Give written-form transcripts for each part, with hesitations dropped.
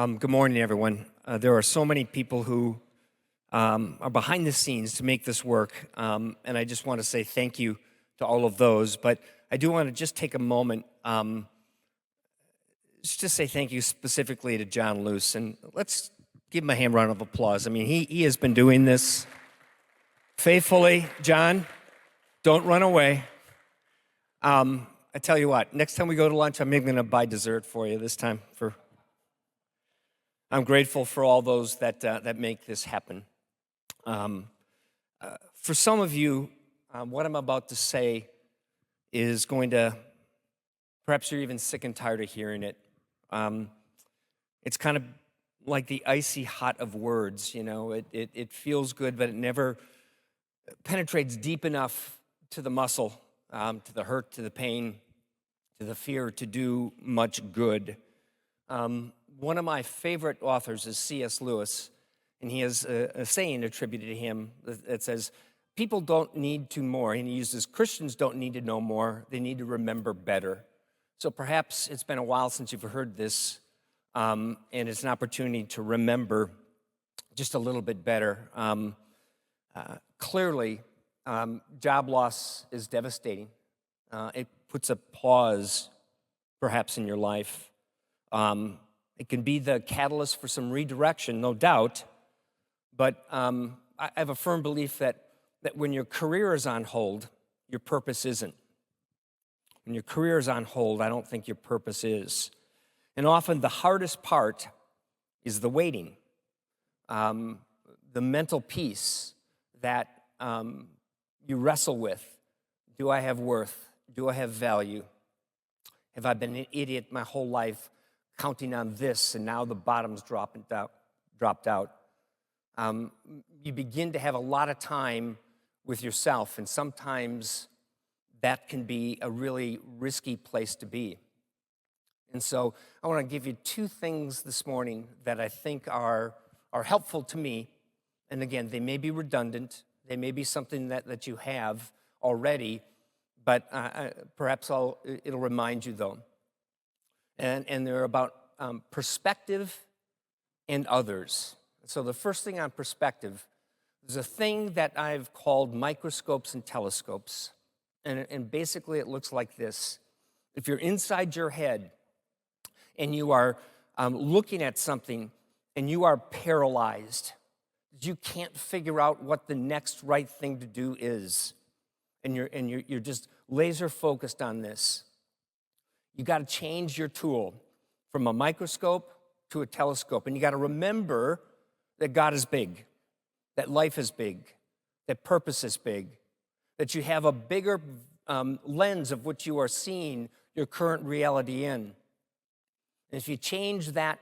Good morning, everyone. There are so many people who are behind the scenes to make this work, and I just want to say thank you to all of those. But I do want to just take a moment just to say thank you specifically to John Luce, and let's give him a hand round of applause. I mean, he has been doing this faithfully. John, don't run away. I tell you what, next time we go to lunch, I'm even going to buy dessert for you this time. I'm grateful for all those that make this happen. For some of you, what I'm about to say is going to, perhaps you're even sick and tired of hearing it. It's kind of like the icy hot of words, you know. It feels good, but it never penetrates deep enough to the muscle, to the hurt, to the pain, to the fear, to do much good. One of my favorite authors is C.S. Lewis, and he has a saying attributed to him that says, people don't need to more, and he uses Christians don't need to know more, they need to remember better. So perhaps it's been a while since you've heard this, and it's an opportunity to remember just a little bit better. Clearly, job loss is devastating. It puts a pause, perhaps, in your life. It can be the catalyst for some redirection, no doubt, but I have a firm belief that when your career is on hold, your purpose isn't. When your career is on hold, I don't think your purpose is. And often the hardest part is the waiting, the mental peace that you wrestle with. Do I have worth? Do I have value? Have I been an idiot my whole life counting on this, and now the bottom's dropped out? You begin to have a lot of time with yourself, and sometimes that can be a really risky place to be. And so I want to give you two things this morning that I think are helpful to me. And again, they may be redundant. They may be something that you have already, but perhaps it'll remind you, though. And they're about perspective and others. So the first thing on perspective is a thing that I've called microscopes and telescopes. And basically it looks like this. If you're inside your head and you are looking at something and you are paralyzed, you can't figure out what the next right thing to do is, and you're just laser focused on this, you got to change your tool from a microscope to a telescope. And you got to remember that God is big, that life is big, that purpose is big, that you have a bigger lens of which you are seeing your current reality in. And if you change that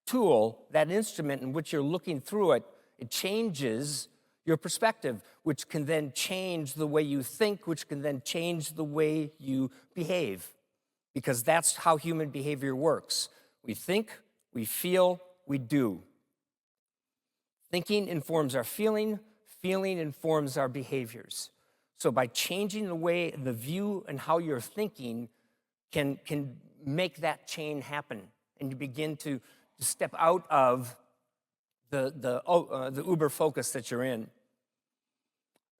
tool, that instrument in which you're looking through it, it changes your perspective, which can then change the way you think, which can then change the way you behave. Because that's how human behavior works. We think, we feel, we do. Thinking informs our feeling informs our behaviors. So by changing the way, the view and how you're thinking can make that chain happen. And you begin to step out of the uber focus that you're in.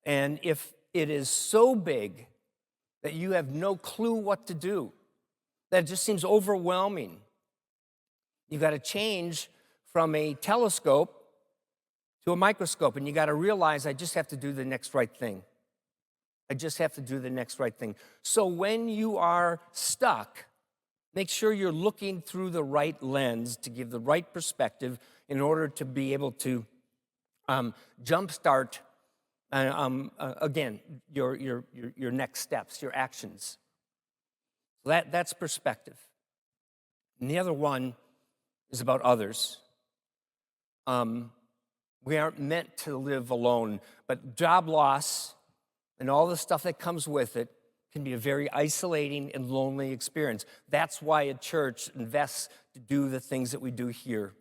And if it is so big that you have no clue what to do, that just seems overwhelming, you got to change from a telescope to a microscope, and you got to realize, I just have to do the next right thing. I just have to do the next right thing. So when you are stuck, make sure you're looking through the right lens to give the right perspective in order to be able to jumpstart, again, your next steps, your actions. That's perspective. And the other one is about others. We aren't meant to live alone, but job loss and all the stuff that comes with it can be a very isolating and lonely experience. That's why a church invests to do the things that we do here.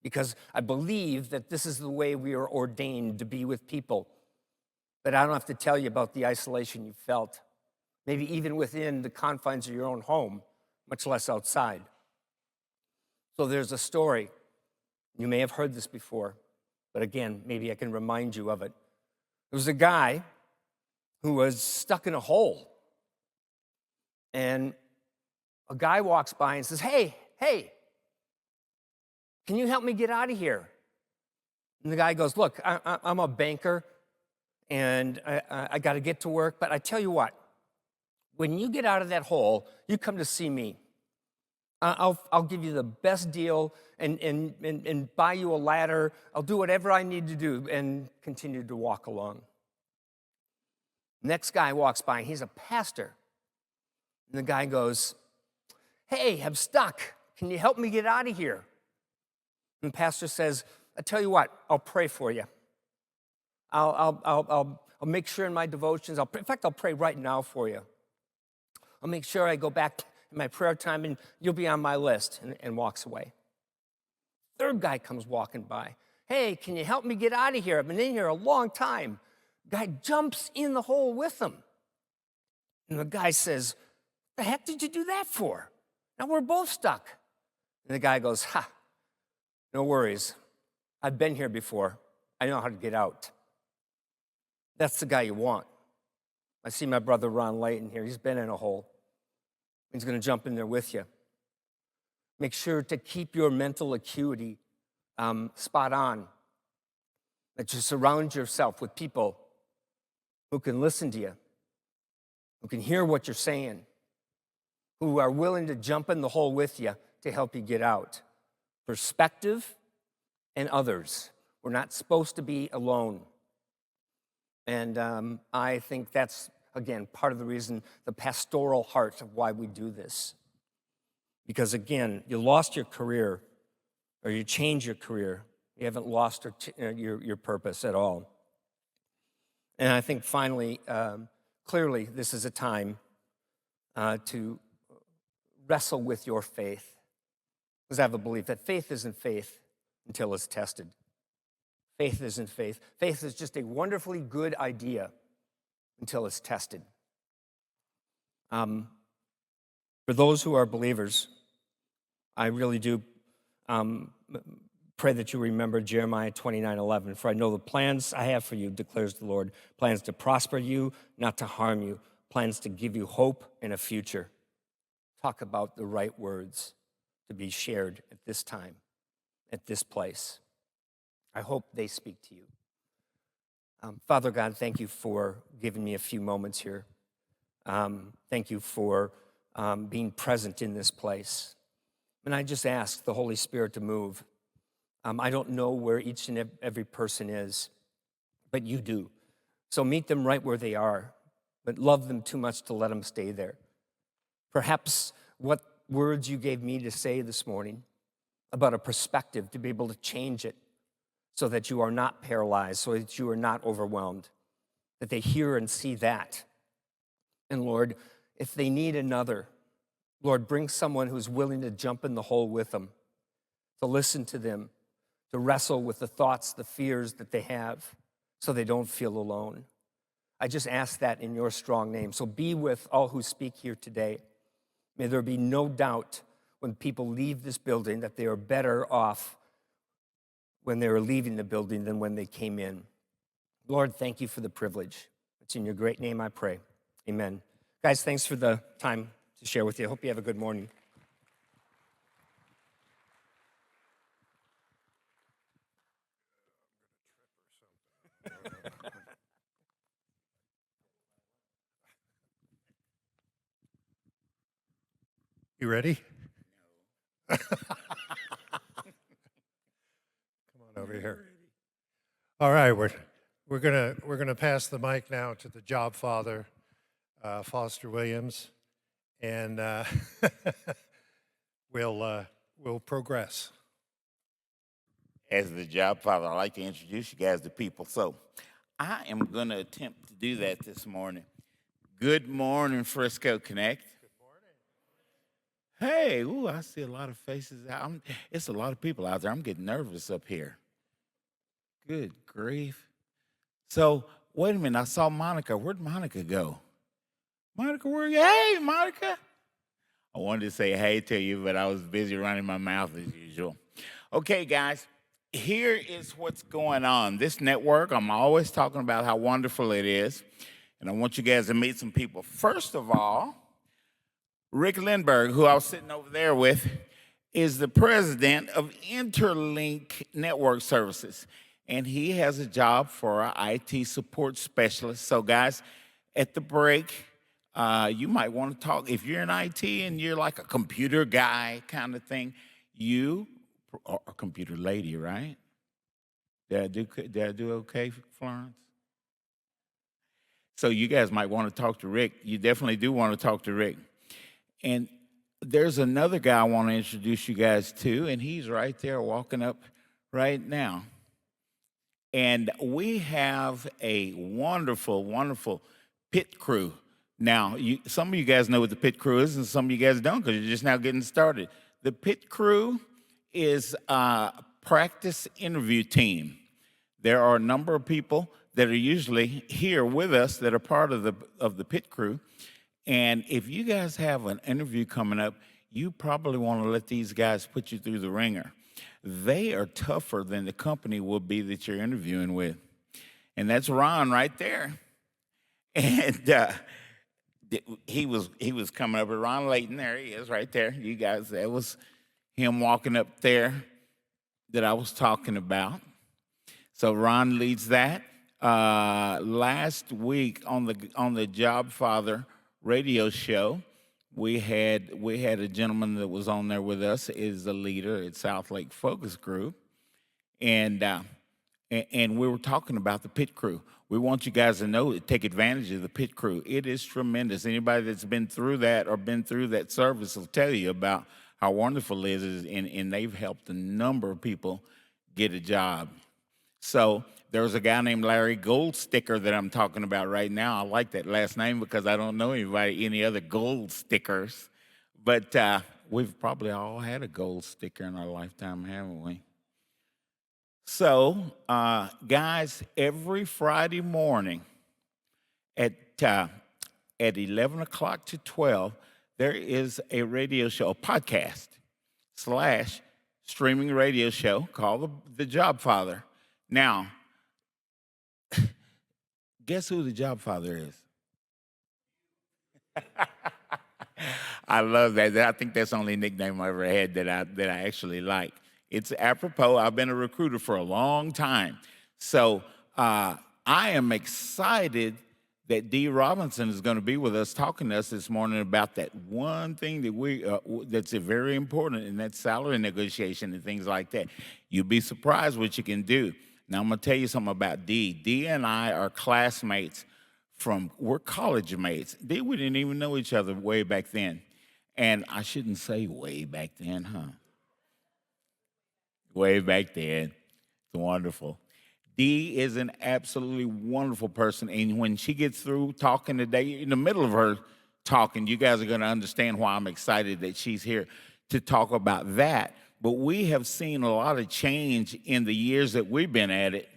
Because I believe that this is the way we are ordained to be with people. But I don't have to tell you about the isolation you felt, maybe even within the confines of your own home, much less outside. So there's a story. You may have heard this before, but again, maybe I can remind you of it. There was a guy who was stuck in a hole. And a guy walks by and says, hey, can you help me get out of here? And the guy goes, look, I'm a banker, and I got to get to work, but I tell you what, when you get out of that hole, you come to see me. I'll give you the best deal and buy you a ladder. I'll do whatever I need to do, and continue to walk along. Next guy walks by, and he's a pastor. And the guy goes, hey, I'm stuck. Can you help me get out of here? And the pastor says, I tell you what, I'll pray for you. I'll make sure in my devotions, in fact, I'll pray right now for you. I'll make sure I go back in my prayer time, and you'll be on my list, and walks away. Third guy comes walking by. Hey, can you help me get out of here? I've been in here a long time. Guy jumps in the hole with him. And the guy says, the heck did you do that for? Now we're both stuck. And the guy goes, no worries. I've been here before. I know how to get out. That's the guy you want. I see my brother Ron Layton here. He's been in a hole. He's going to jump in there with you. Make sure to keep your mental acuity spot on. That you surround yourself with people who can listen to you, who can hear what you're saying, who are willing to jump in the hole with you to help you get out. Perspective and others. We're not supposed to be alone. And I think that's, again, part of the reason, the pastoral heart of why we do this. Because, again, you lost your career, or you changed your career. You haven't lost your purpose at all. And I think, finally, clearly, this is a time to wrestle with your faith. Because I have a belief that faith isn't faith until it's tested. Faith isn't faith. Faith is just a wonderfully good idea until it's tested. For those who are believers, I really do pray that you remember Jeremiah 29:11. For I know the plans I have for you, declares the Lord, plans to prosper you, not to harm you, plans to give you hope and a future. Talk about the right words to be shared at this time, at this place. I hope they speak to you. Father God, thank you for giving me a few moments here. Thank you for being present in this place. And I just ask the Holy Spirit to move. I don't know where each and every person is, but you do. So meet them right where they are, but love them too much to let them stay there. Perhaps what words you gave me to say this morning about a perspective, to be able to change it so that you are not paralyzed, so that you are not overwhelmed, that they hear and see that. And Lord, if they need another, Lord, bring someone who's willing to jump in the hole with them, to listen to them, to wrestle with the thoughts, the fears that they have, so they don't feel alone. I just ask that in your strong name. So be with all who speak here today. May there be no doubt when people leave this building that they are better off when they are leaving the building than when they came in. Lord, thank you for the privilege. It's in your great name I pray. Amen. Guys, thanks for the time to share with you. I hope you have a good morning. You ready? Come on over here. All right, we're gonna pass the mic now to the job father, Foster Williams, and we'll progress. As the job father, I'd like to introduce you guys to people. So I am going to attempt to do that this morning. Good morning, Frisco Connect. Good morning. Hey, ooh, I see a lot of faces. It's a lot of people out there. I'm getting nervous up here. Good grief. So wait a minute. I saw Monica. Where'd Monica go? Monica, where are you? Hey, Monica. I wanted to say hey to you, but I was busy running my mouth as usual. Okay, guys, here is what's going on. This network, I'm always talking about how wonderful it is, and I want you guys to meet some people. First of all, Rick Lindbergh, who I was sitting over there with, is the president of Interlink Network Services, and he has a job for an IT support specialist. So, guys, at the break, you might want to talk. If you're in IT and you're like a computer guy kind of thing, you are a computer lady, right? Did I do okay, Florence? So you guys might want to talk to Rick. You definitely do want to talk to Rick. And there's another guy I want to introduce you guys to, and he's right there walking up right now. And we have a wonderful, wonderful pit crew. Now, some of you guys know what the pit crew is, and some of you guys don't because you're just now getting started. The pit crew is a practice interview team. There are a number of people that are usually here with us that are part of the pit crew. And if you guys have an interview coming up, you probably want to let these guys put you through the ringer. They are tougher than the company will be that you're interviewing with. And that's Ron right there. And he was coming up with Ron Layton. There he is right there. You guys, that was him walking up there that I was talking about. So Ron leads that. Last week on the Job Father radio show, we had a gentleman that was on there with us, is the leader at South Lake Focus Group, and we were talking about the pit crew. We want you guys to know, take advantage of the pit crew. It is tremendous. Anybody that's been through that or been through that service will tell you about how wonderful it is, and they've helped a number of people get a job. So there's a guy named Larry Goldsticker that I'm talking about right now. I like that last name because I don't know any other gold stickers. But we've probably all had a gold sticker in our lifetime, haven't we? So, guys, every Friday morning at 11 o'clock to 12, there is a radio show, a podcast / streaming radio show called The Job Father. Now, guess who the Job Father is? I love that. I think that's the only nickname I ever had that I actually like. It's apropos. I've been a recruiter for a long time. So I am excited that Dee Robinson is going to be with us, talking to us this morning about that one thing that that's very important, and that's salary negotiation and things like that. You'll be surprised what you can do. Now, I'm going to tell you something about Dee. Dee and I are classmates we're college mates. Dee, we didn't even know each other way back then. And I shouldn't say way back then, huh? Way back then. It's wonderful. Dee is an absolutely wonderful person. And when she gets through talking today, in the middle of her talking, you guys are going to understand why I'm excited that she's here to talk about that. But we have seen a lot of change in the years that we've been at it.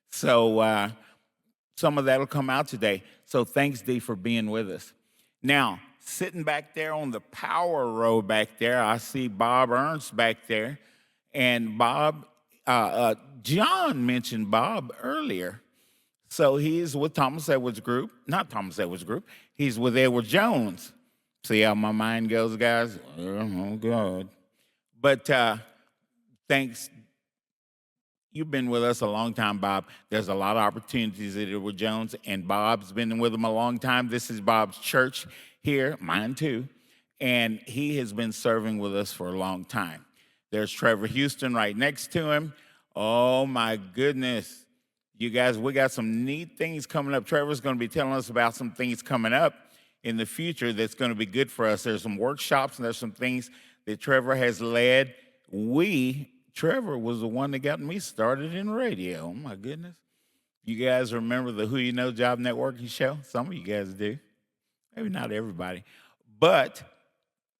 So some of that will come out today. So thanks, Dee, for being with us. Now, sitting back there on the power row back there, I see Bob Ernst back there. And Bob, John mentioned Bob earlier. So he's with Thomas Edwards Group. Not Thomas Edwards Group. He's with Edward Jones. See how my mind goes, guys? Oh, God. But thanks. You've been with us a long time, Bob. There's a lot of opportunities at Edward Jones, and Bob's been with him a long time. This is Bob's church here, mine too, and he has been serving with us for a long time. There's Trevor Houston right next to him. Oh, my goodness. You guys, we got some neat things coming up. Trevor's going to be telling us about some things coming up in the future that's going to be good for us. There's some workshops, and there's some things that Trevor has led. Trevor was the one that got me started in radio. Oh, my goodness. You guys remember the Who You Know Job Networking show? Some of you guys do. Maybe not everybody. But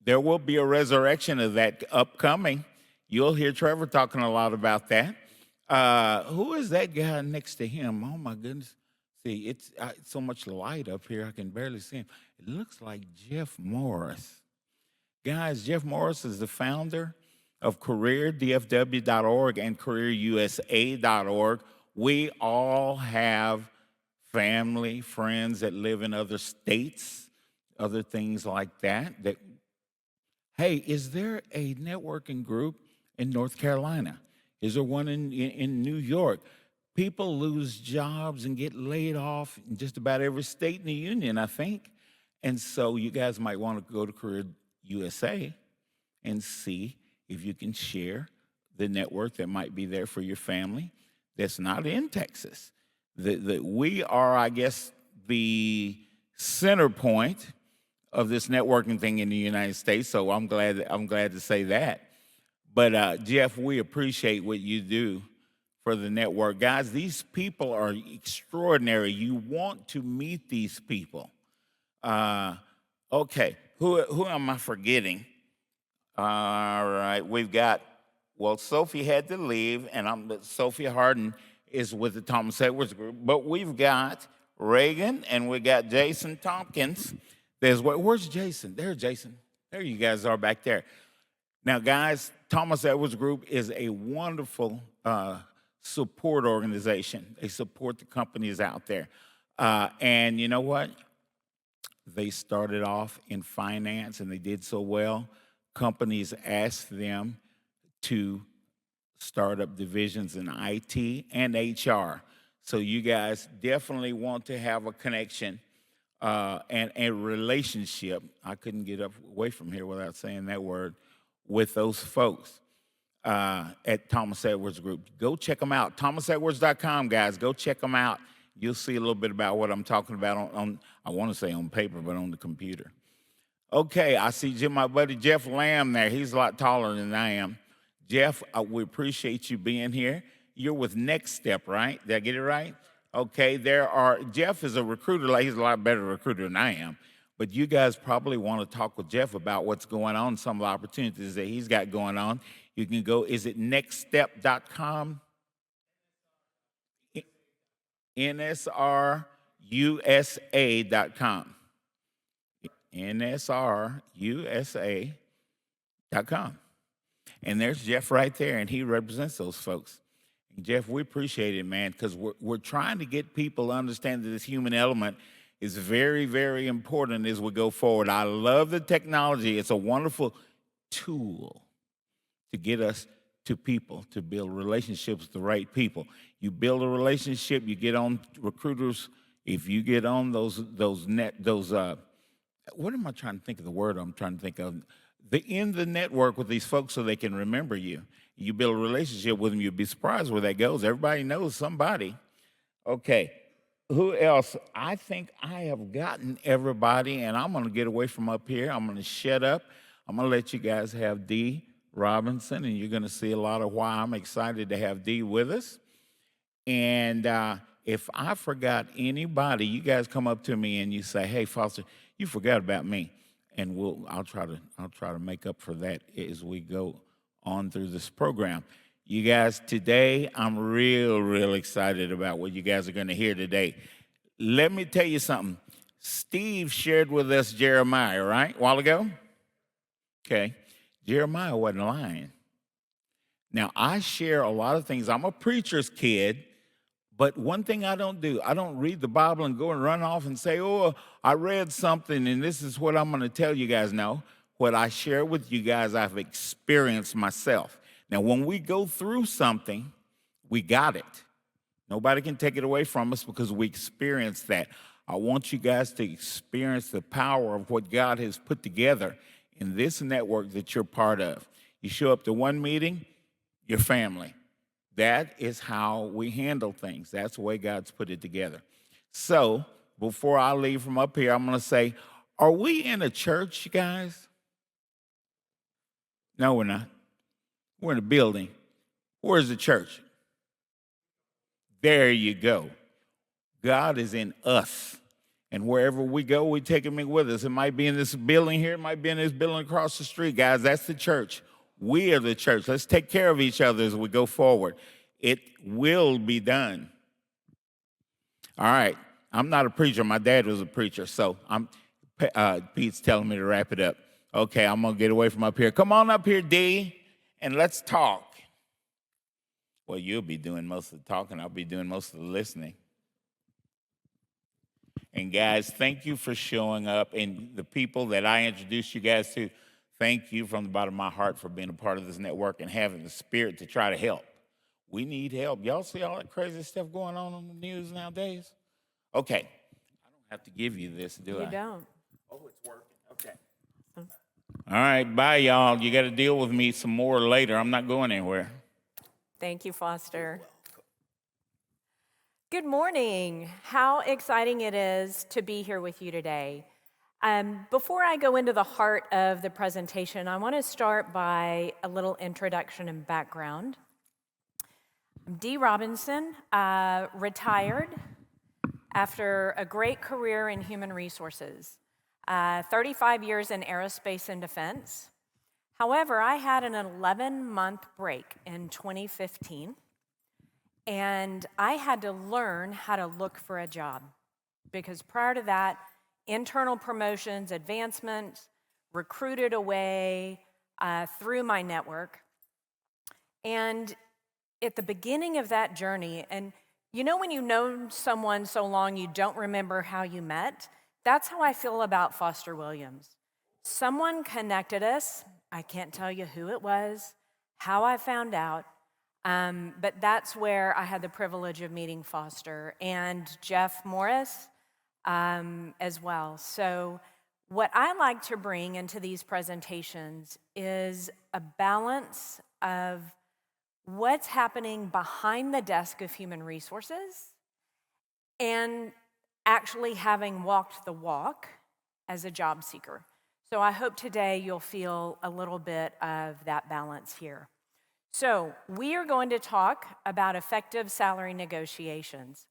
there will be a resurrection of that upcoming. You'll hear Trevor talking a lot about that. Who is that guy next to him? Oh, my goodness. See, it's so much light up here, I can barely see him. It looks like Jeff Morris. Guys, Jeff Morris is the founder of CareerDFW.org and CareerUSA.org. We all have family, friends that live in other states, other things like that. Hey, is there a networking group in North Carolina? Is there one in New York? People lose jobs and get laid off in just about every state in the union, I think. And so you guys might want to go to Career USA and see if you can share the network that might be there for your family that's not in Texas. We are, I guess, the center point of this networking thing in the United States, so I'm glad to say that. But Jeff, we appreciate what you do for the network. Guys, these people are extraordinary. You want to meet these people. Okay, who am I forgetting? All right, we've got, well, Sophie had to leave, and Sophie Harden is with the Thomas Edwards Group, but we've got Reagan, and we got Jason Tompkins. Where's Jason? There's Jason. There you guys are back there. Now, guys, Thomas Edwards Group is a wonderful support organization. They support the companies out there. And you know what? They started off in finance, and they did so well. Companies asked them to start up divisions in IT and HR. So you guys definitely want to have a connection and a relationship. I couldn't get away from here without saying that word, with those folks at Thomas Edwards Group. Go check them out. ThomasEdwards.com, guys. Go check them out. You'll see a little bit about what I'm talking about on I want to say on paper, but on the computer. Okay, I see my buddy Jeff Lamb there. He's a lot taller than I am. Jeff, we appreciate you being here. You're with Next Step, right? Did I get it right? Okay, Jeff is a recruiter. He's a lot better recruiter than I am. But you guys probably want to talk with Jeff about what's going on, some of the opportunities that he's got going on. You can go, is it nextstep.com? NSRUSA.com. NSRUSA.com. And there's Jeff right there, and he represents those folks. And Jeff, we appreciate it, man, because we're trying to get people to understand that this human element is very, very important as we go forward. I love the technology. It's a wonderful tool to get us to people, to build relationships with the right people. You build a relationship, you get on recruiters. If you get on what am I trying to think of the word I'm trying to think of? In the network with these folks so they can remember you. You build a relationship with them, you'll be surprised where that goes. Everybody knows somebody. Okay, who else? I think I have gotten everybody, and I'm going to get away from up here. I'm going to shut up. I'm going to let you guys have Dee Robinson, and you're going to see a lot of why I'm excited to have Dee with us. And if I forgot anybody, you guys come up to me and you say, "Hey, Foster, you forgot about me," and I'll try to make up for that as we go on through this program. You guys, today I'm real excited about what you guys are going to hear today. Let me tell you something. Steve shared with us Jeremiah, right, a while ago? Okay. Jeremiah wasn't lying. Now, I share a lot of things. I'm a preacher's kid, but one thing I don't do, I don't read the Bible and go and run off and say, "Oh, I read something and this is what I'm going to tell you guys." No, what I share with you guys, I've experienced myself. Now, when we go through something, we got it. Nobody can take it away from us because we experienced that. I want you guys to experience the power of what God has put together in this network that you're part of. You show up to one meeting, your family. That is how we handle things. That's the way God's put it together. So, before I leave from up here, I'm going to say, are we in a church, you guys? No, we're not. We're in a building. Where's the church? There you go. God is in us. And wherever we go, we take him with us. It might be in this building here. It might be in this building across the street. Guys, that's the church. We are the church. Let's take care of each other as we go forward. It will be done. All right. I'm not a preacher. My dad was a preacher, so Pete's telling me to wrap it up. Okay, I'm going to get away from up here. Come on up here, D, and let's talk. Well, you'll be doing most of the talking. I'll be doing most of the listening. And guys, thank you for showing up. And the people that I introduced you guys to, thank you from the bottom of my heart for being a part of this network and having the spirit to try to help. We need help. Y'all see all that crazy stuff going on the news nowadays? Okay. I don't have to give you this, do I? You don't. Oh, it's working. Okay. All right, bye, y'all. You got to deal with me some more later. I'm not going anywhere. Thank you, Foster. Good morning. How exciting it is to be here with you today. Before I go into the heart of the presentation, I want to start by a little introduction and background. I'm Dee Robinson, retired after a great career in human resources, 35 years in aerospace and defense. However, I had an 11-month break in 2015, and I had to learn how to look for a job because prior to that, internal promotions, advancements, recruited away through my network. And at the beginning of that journey, and you know when you know someone so long you don't remember how you met? That's how I feel about Foster Williams. Someone connected us. I can't tell you who it was, how I found out, but that's where I had the privilege of meeting Foster and Jeff Morris as well. So what I like to bring into these presentations is a balance of what's happening behind the desk of human resources and actually having walked the walk as a job seeker. So I hope today you'll feel a little bit of that balance here. So we are going to talk about effective salary negotiations.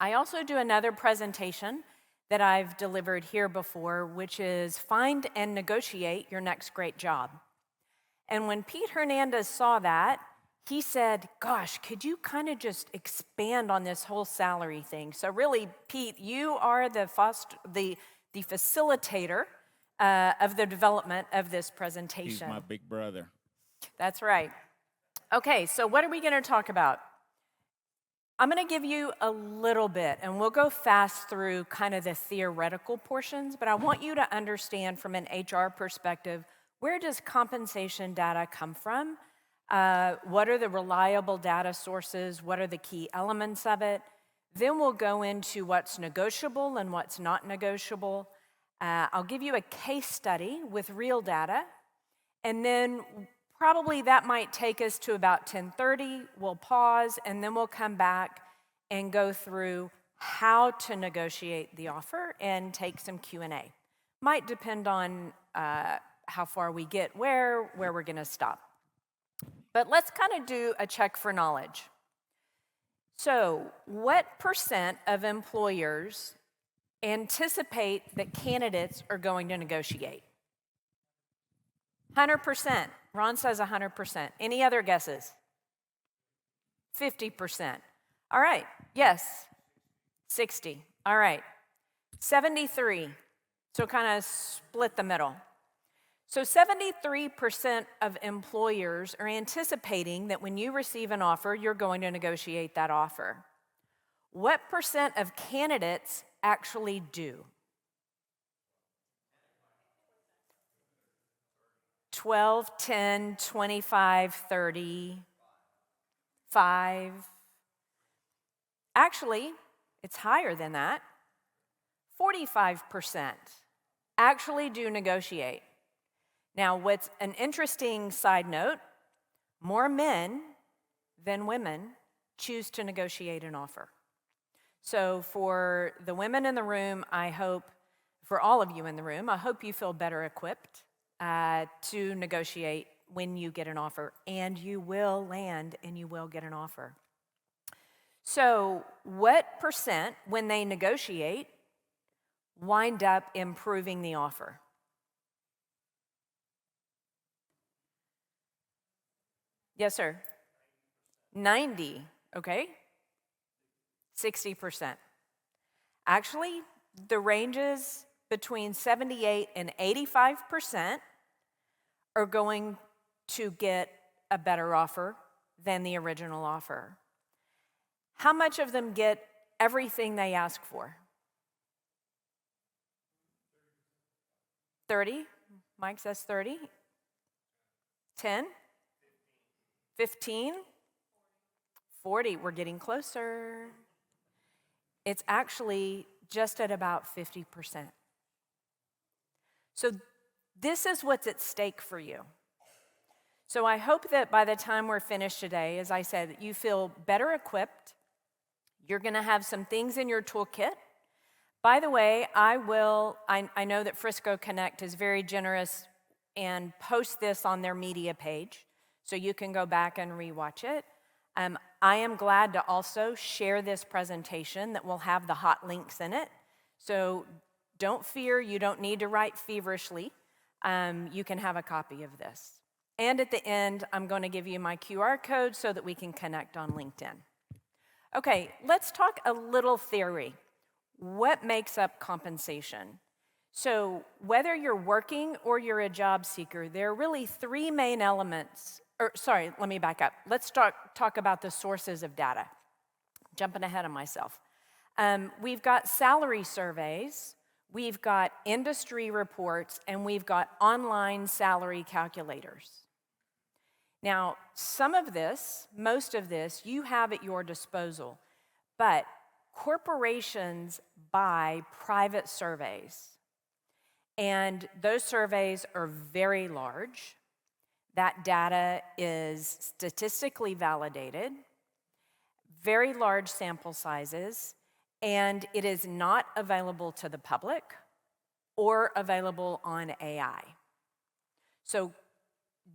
I also do another presentation that I've delivered here before, which is find and negotiate your next great job. And when Pete Hernandez saw that, he said, gosh, could you kind of just expand on this whole salary thing? So really, Pete, you are the facilitator of the development of this presentation. He's my big brother. That's right. Okay, so what are we going to talk about? I'm going to give you a little bit, and we'll go fast through kind of the theoretical portions, but I want you to understand from an HR perspective, where does compensation data come from? What are the reliable data sources? What are the key elements of it? Then we'll go into what's negotiable and what's not negotiable. I'll give you a case study with real data, and then probably that might take us to about 10:30. We'll pause, and then we'll come back and go through how to negotiate the offer and take some Q&A. Might depend on how far we get, where we're going to stop. But let's kind of do a check for knowledge. So, what percent of employers anticipate that candidates are going to negotiate? 100%. Ron says 100%. Any other guesses? 50%. All right. Yes. 60. All right. 73. So kind of split the middle. So 73% of employers are anticipating that when you receive an offer, you're going to negotiate that offer. What percent of candidates actually do? 12, 10, 25, 30, 5. Actually, it's higher than that. 45% actually do negotiate. Now, what's an interesting side note, more men than women choose to negotiate an offer. So for the women in the room, I hope, for all of you in the room, I hope you feel better equipped to negotiate when you get an offer, and you will land and you will get an offer. So what percent, when they negotiate, wind up improving the offer? Yes, sir. 90, okay? 60%. Actually, the ranges between 78 and 85% are going to get a better offer than the original offer. How much of them get everything they ask for? 30? Mike says 30. 10? 15? 40. We're getting closer. It's actually just at about 50%. So this is what's at stake for you. So I hope that by the time we're finished today, as I said, you feel better equipped. You're going to have some things in your toolkit. By the way, I know that Frisco Connect is very generous and post this on their media page, so you can go back and rewatch it. I am glad to also share this presentation that will have the hot links in it. So don't fear, you don't need to write feverishly. You can have a copy of this. And at the end, I'm going to give you my QR code so that we can connect on LinkedIn. Okay, let's talk a little theory. What makes up compensation? So whether you're working or you're a job seeker, there are really three main elements. Let me back up. Let's talk about the sources of data. Jumping ahead of myself. We've got salary surveys, we've got industry reports, and we've got online salary calculators. Now, some of this, most of this, you have at your disposal, but corporations buy private surveys, and those surveys are very large. That data is statistically validated, very large sample sizes, and it is not available to the public or available on AI. So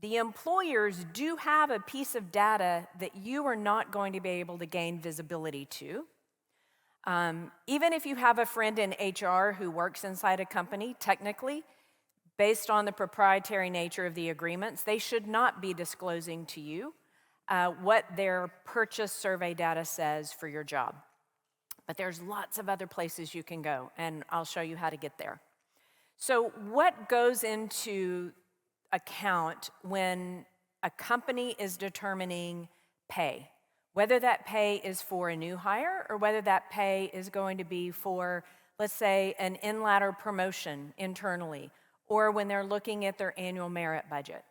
the employers do have a piece of data that you are not going to be able to gain visibility to. Even if you have a friend in HR who works inside a company, technically, based on the proprietary nature of the agreements, they should not be disclosing to you what their purchase survey data says for your job. But there's lots of other places you can go, and I'll show you how to get there. So what goes into account when a company is determining pay? Whether that pay is for a new hire or whether that pay is going to be for, let's say, an in-ladder promotion internally, or when they're looking at their annual merit budget.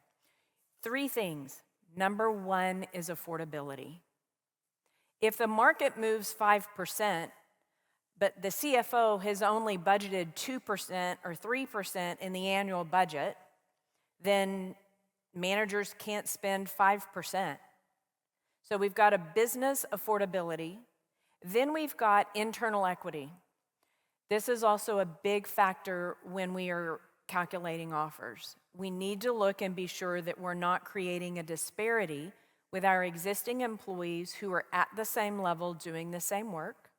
Three things. Number one is affordability. If the market moves 5%, but the CFO has only budgeted 2% or 3% in the annual budget, then managers can't spend 5%. So we've got a business affordability. Then we've got internal equity. This is also a big factor when we are calculating offers. We need to look and be sure that we're not creating a disparity with our existing employees who are at the same level doing the same work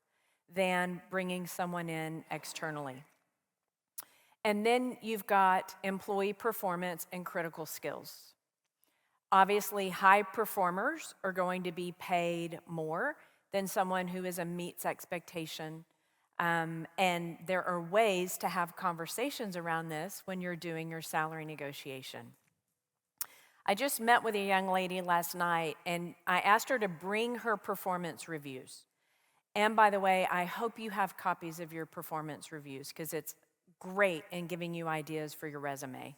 than bringing someone in externally. And then you've got employee performance and critical skills. Obviously, high performers are going to be paid more than someone who is a meets expectation. And there are ways to have conversations around this when you're doing your salary negotiation. I just met with a young lady last night, and I asked her to bring her performance reviews. And by the way, I hope you have copies of your performance reviews because it's great in giving you ideas for your resume.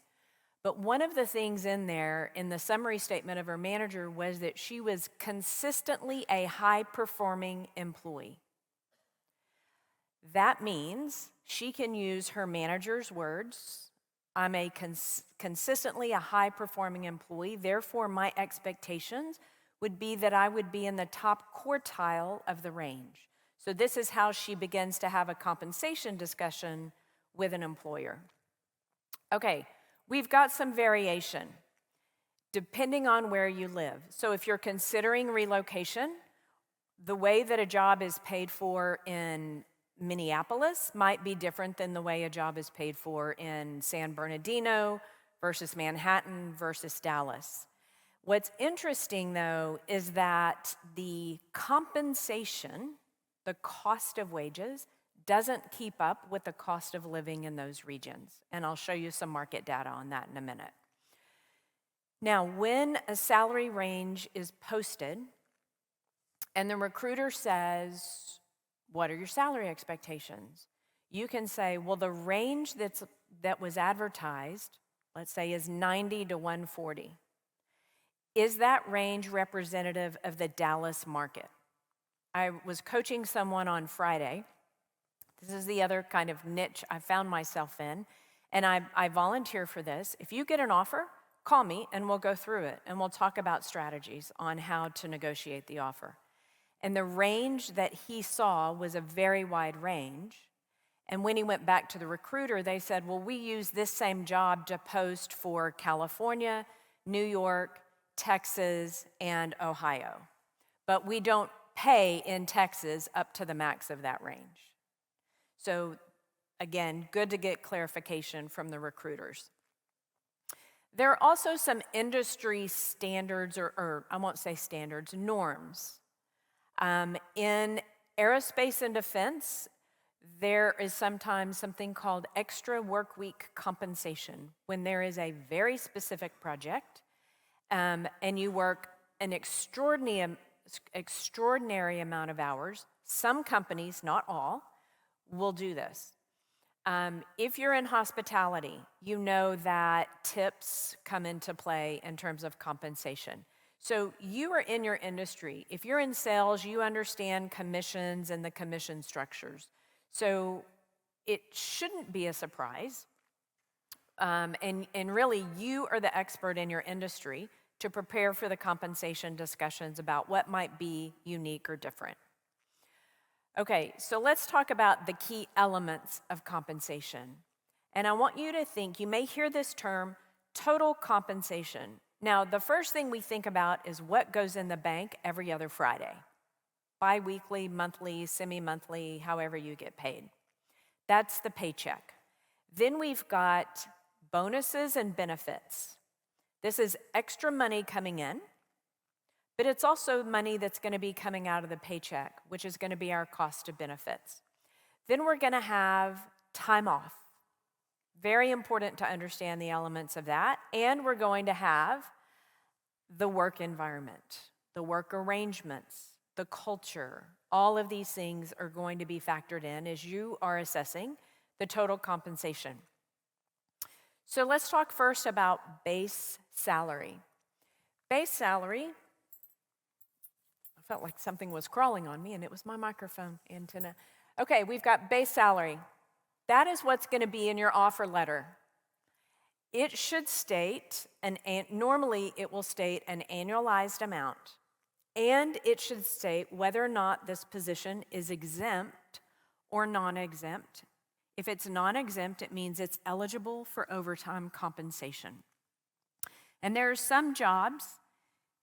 But one of the things in there, in the summary statement of her manager, was that she was consistently a high-performing employee. That means she can use her manager's words. I'm consistently a high-performing employee, therefore my expectations would be that I would be in the top quartile of the range. So this is how she begins to have a compensation discussion with an employer. Okay, we've got some variation depending on where you live. So if you're considering relocation, the way that a job is paid for in Minneapolis might be different than the way a job is paid for in San Bernardino versus Manhattan versus Dallas. What's interesting, though, is that the compensation, the cost of wages, doesn't keep up with the cost of living in those regions. And I'll show you some market data on that in a minute. Now, when a salary range is posted and the recruiter says, what are your salary expectations? You can say, well, the range that was advertised, let's say, is 90 to 140. Is that range representative of the Dallas market? I was coaching someone on Friday. This is the other kind of niche I found myself in, and I volunteer for this. If you get an offer, call me and we'll go through it and we'll talk about strategies on how to negotiate the offer. And the range that he saw was a very wide range. And when he went back to the recruiter, they said, well, we use this same job to post for California, New York, Texas, and Ohio. But we don't pay in Texas up to the max of that range. So again, good to get clarification from the recruiters. There are also some industry standards, or I won't say standards, norms. In aerospace and defense, there is sometimes something called extra work week compensation when there is a very specific project and you work an extraordinary amount of hours. Some companies, not all, will do this. If you're in hospitality, you know that tips come into play in terms of compensation. So you are in your industry. If you're in sales, you understand commissions and the commission structures. So it shouldn't be a surprise. And really, you are the expert in your industry to prepare for the compensation discussions about what might be unique or different. Okay, so let's talk about the key elements of compensation. And I want you to think, you may hear this term, total compensation. Now, the first thing we think about is what goes in the bank every other Friday. Bi-weekly, monthly, semi-monthly, however you get paid. That's the paycheck. Then we've got bonuses and benefits. This is extra money coming in, but it's also money that's going to be coming out of the paycheck, which is going to be our cost of benefits. Then we're going to have time off. Very important to understand the elements of that. And we're going to have the work environment, the work arrangements, the culture. All of these things are going to be factored in as you are assessing the total compensation. So let's talk first about base salary. Base salary, I felt like something was crawling on me and it was my microphone antenna. Okay, we've got base salary. That is what's going to be in your offer letter. It should state, normally it will state an annualized amount, and it should state whether or not this position is exempt or non-exempt. If it's non-exempt, it means it's eligible for overtime compensation. And there are some jobs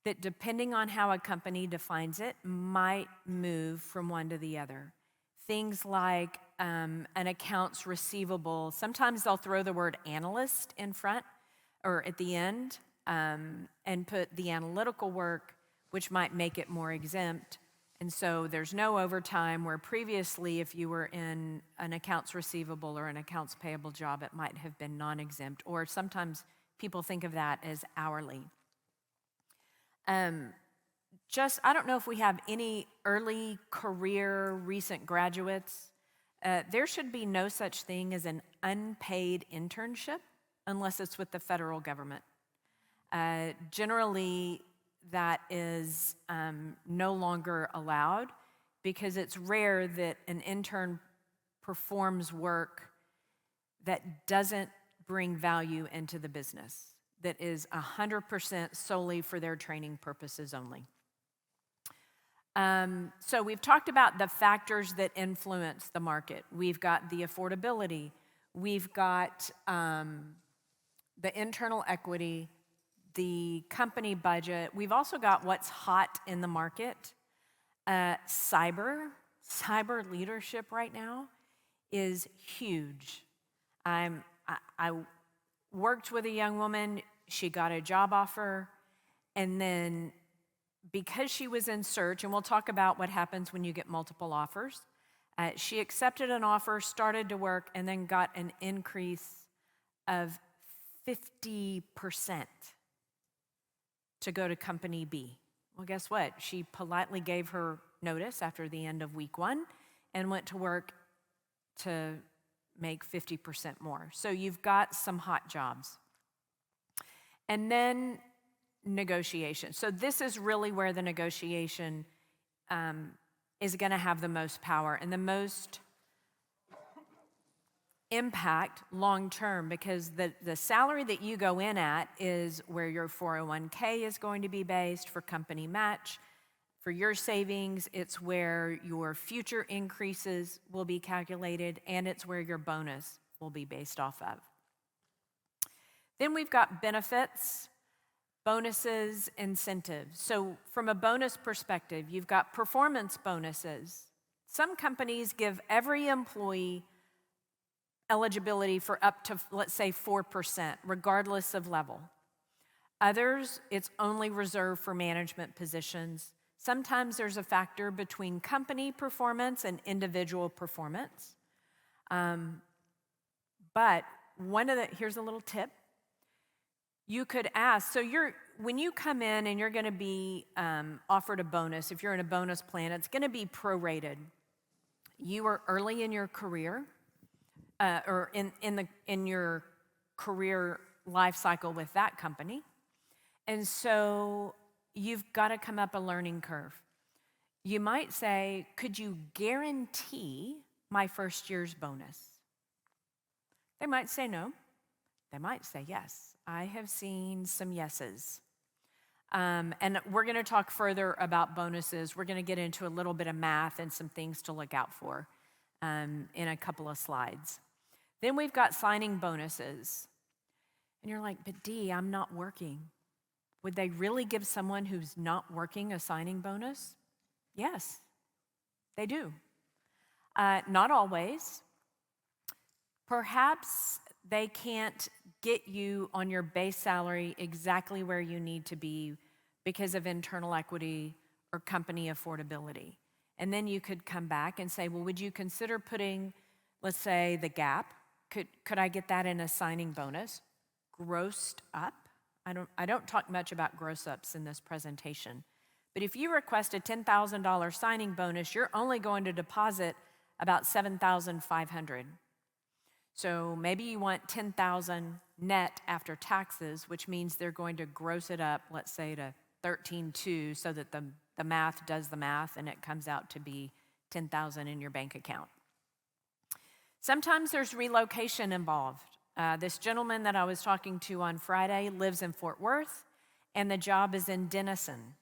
that, depending on how a company defines it, might move from one to the other. Things like an accounts receivable. Sometimes they'll throw the word analyst in front or at the end and put the analytical work, which might make it more exempt. And so there's no overtime, where previously if you were in an accounts receivable or an accounts payable job, it might have been non-exempt, or sometimes people think of that as hourly. I don't know if we have any early career recent graduates. There should be no such thing as an unpaid internship unless it's with the federal government. Generally, that is no longer allowed because it's rare that an intern performs work that doesn't bring value into the business, that is 100% solely for their training purposes only. So we've talked about the factors that influence the market. We've got the affordability. We've got the internal equity, the company budget. We've also got what's hot in the market. Cyber leadership right now is huge. I worked with a young woman. She got a job offer, and then because she was in search, and we'll talk about what happens when you get multiple offers, She accepted an offer, started to work, and then got an increase of 50% to go to company B. Well, guess what? She politely gave her notice after the end of week 1 and went to work to make 50% more. So you've got some hot jobs. And then negotiation. So this is really where the negotiation is going to have the most power and the most impact long term, because the salary that you go in at is where your 401k is going to be based for company match. For your savings, it's where your future increases will be calculated, and it's where your bonus will be based off of. Then we've got benefits, bonuses, incentives. So from a bonus perspective, you've got performance bonuses. Some companies give every employee eligibility for up to, let's say, 4%, regardless of level. Others, it's only reserved for management positions. Sometimes there's a factor between company performance and individual performance. But here's a little tip. You could ask, so when you come in and you're going to be offered a bonus, if you're in a bonus plan, it's going to be prorated. You are early in your career, or in your career life cycle with that company, and so you've got to come up a learning curve. You might say, could you guarantee my first year's bonus? They might say no. They might say yes. I have seen some yeses. And we're going to talk further about bonuses. We're going to get into a little bit of math and some things to look out for in a couple of slides. Then we've got signing bonuses. And you're like, but Dee, I'm not working. Would they really give someone who's not working a signing bonus? Yes, they do. Not always. Perhaps they can't get you on your base salary exactly where you need to be because of internal equity or company affordability. And then you could come back and say, well, would you consider putting, let's say, the gap? Could I get that in a signing bonus? Grossed up? I don't talk much about gross ups in this presentation. But if you request a $10,000 signing bonus, you're only going to deposit about $7,500. So maybe you want $10,000 net after taxes, which means they're going to gross it up, let's say, to $13,200, so that the math does the math and it comes out to be $10,000 in your bank account. Sometimes there's relocation involved. This gentleman that I was talking to on Friday lives in Fort Worth, and the job is in Denison.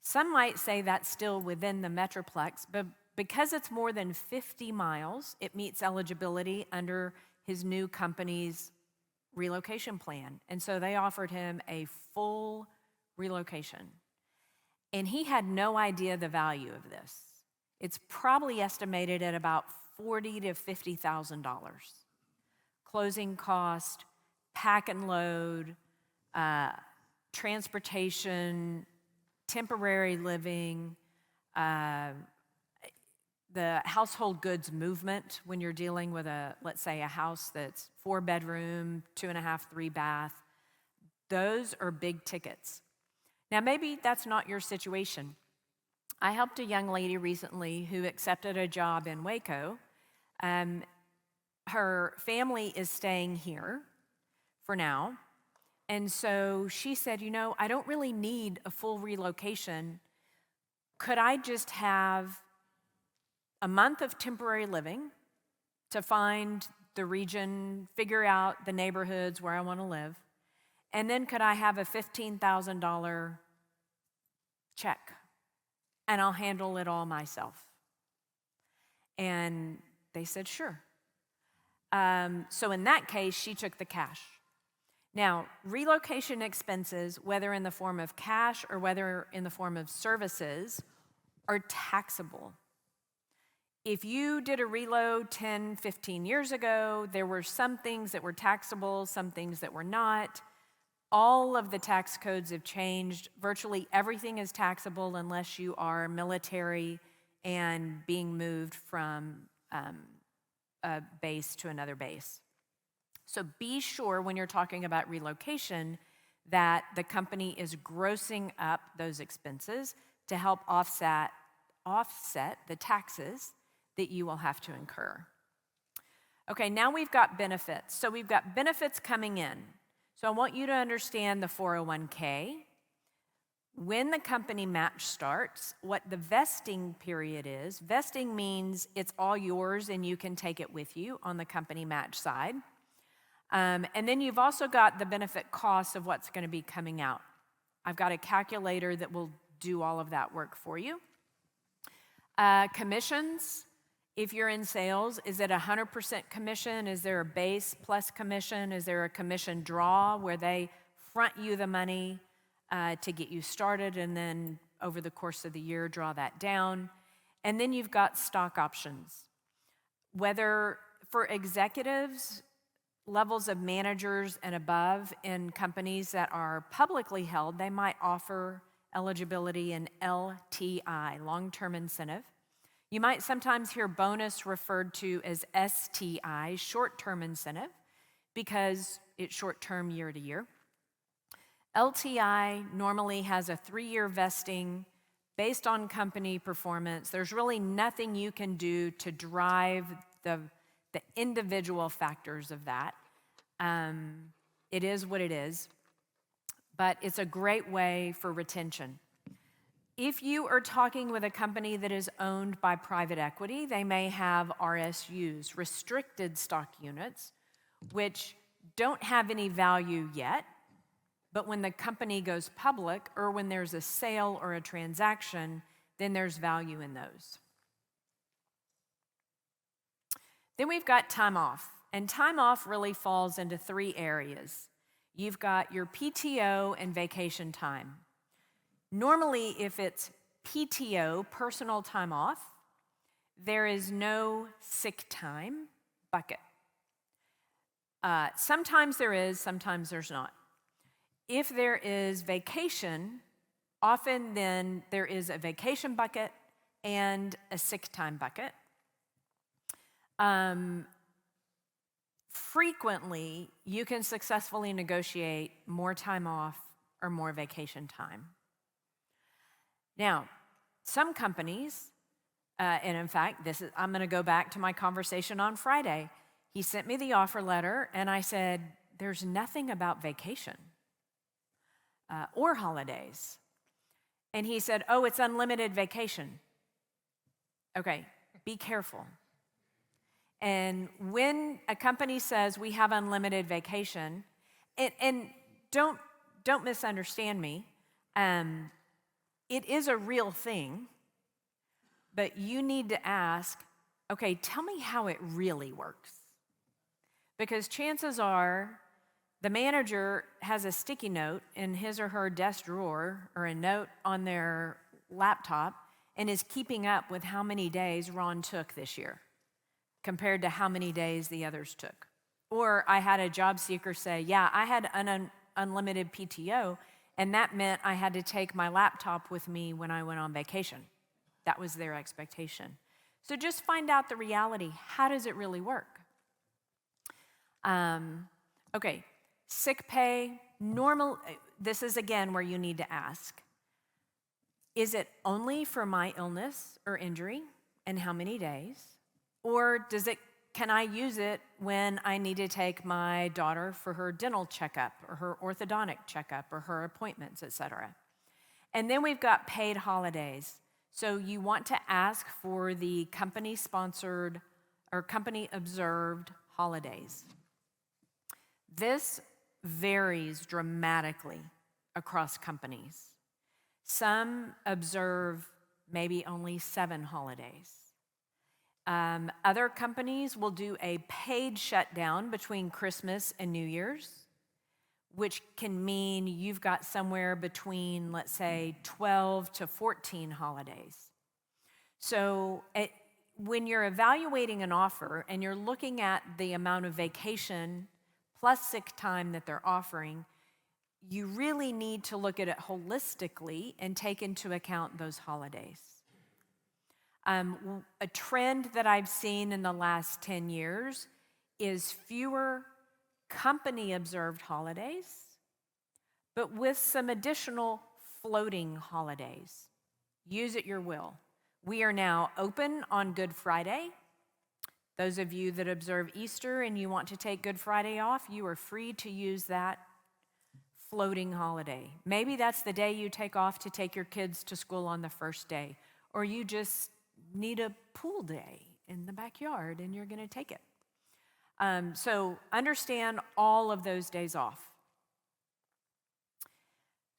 Some might say that's still within the Metroplex, but because it's more than 50 miles, it meets eligibility under his new company's relocation plan. And so they offered him a full relocation. And he had no idea the value of this. It's probably estimated at about $40,000 to $50,000. Closing cost, pack and load, transportation, temporary living, the household goods movement when you're dealing with let's say, a house that's 4-bedroom, 2.5, 3-bath. Those are big tickets. Now, maybe that's not your situation. I helped a young lady recently who accepted a job in Waco. Her family is staying here for now. And so she said, I don't really need a full relocation. Could I just have a month of temporary living to find the region, figure out the neighborhoods where I want to live, and then could I have a $15,000 check, and I'll handle it all myself? And they said, sure. So in that case, she took the cash. Now, relocation expenses, whether in the form of cash or whether in the form of services, are taxable. If you did a reload 10, 15 years ago, there were some things that were taxable, some things that were not. All of the tax codes have changed. Virtually everything is taxable unless you are military and being moved from a base to another base. So be sure when you're talking about relocation that the company is grossing up those expenses to help offset the taxes that you will have to incur. Okay, now we've got benefits. So we've got benefits coming in. So I want you to understand the 401k. When the company match starts, what the vesting period is. Vesting means it's all yours and you can take it with you on the company match side. And then you've also got the benefit costs of what's going to be coming out. I've got a calculator that will do all of that work for you. Commissions, if you're in sales, is it 100% commission? Is there a base plus commission? Is there a commission draw where they front you the money to get you started and then over the course of the year draw that down? And then you've got stock options. Whether for executives, levels of managers and above in companies that are publicly held, they might offer eligibility in LTI, long-term incentive. You might sometimes hear bonus referred to as STI, short-term incentive, because it's short-term year to year. LTI normally has a 3-year vesting based on company performance. There's really nothing you can do to drive the individual factors of that. It is what it is, but it's a great way for retention. If you are talking with a company that is owned by private equity, they may have RSUs, restricted stock units, which don't have any value yet, but when the company goes public or when there's a sale or a transaction, then there's value in those. Then we've got time off, and time off really falls into 3 areas. You've got your PTO and vacation time. Normally, if it's PTO, personal time off, there is no sick time bucket. Sometimes there is, sometimes there's not. If there is vacation, often then there is a vacation bucket and a sick time bucket. Frequently, you can successfully negotiate more time off or more vacation time. Now, some companies, and in fact, I'm going to go back to my conversation on Friday. He sent me the offer letter, and I said, there's nothing about vacation or holidays. And he said, oh, it's unlimited vacation. Okay, be careful. And when a company says we have unlimited vacation, and don't misunderstand me, it is a real thing, but you need to ask, okay, tell me how it really works. Because chances are the manager has a sticky note in his or her desk drawer or a note on their laptop and is keeping up with how many days Ron took this year compared to how many days the others took. Or I had a job seeker say, yeah, I had unlimited PTO, and that meant I had to take my laptop with me when I went on vacation. That was their expectation. So just find out the reality. How does it really work? Okay, sick pay, this is again where you need to ask. Is it only for my illness or injury, and how many days? Or can I use it when I need to take my daughter for her dental checkup or her orthodontic checkup or her appointments, etc.? And then we've got paid holidays. So you want to ask for the company-sponsored or company-observed holidays. This varies dramatically across companies. Some observe maybe only 7 holidays. Other companies will do a paid shutdown between Christmas and New Year's, which can mean you've got somewhere between, let's say, 12 to 14 holidays. So when you're evaluating an offer and you're looking at the amount of vacation plus sick time that they're offering, you really need to look at it holistically and take into account those holidays. A trend that I've seen in the last 10 years is fewer company-observed holidays, but with some additional floating holidays. Use at your will. We are now open on Good Friday. Those of you that observe Easter and you want to take Good Friday off, you are free to use that floating holiday. Maybe that's the day you take off to take your kids to school on the first day, or you just need a pool day in the backyard and you're going to take it. So understand all of those days off.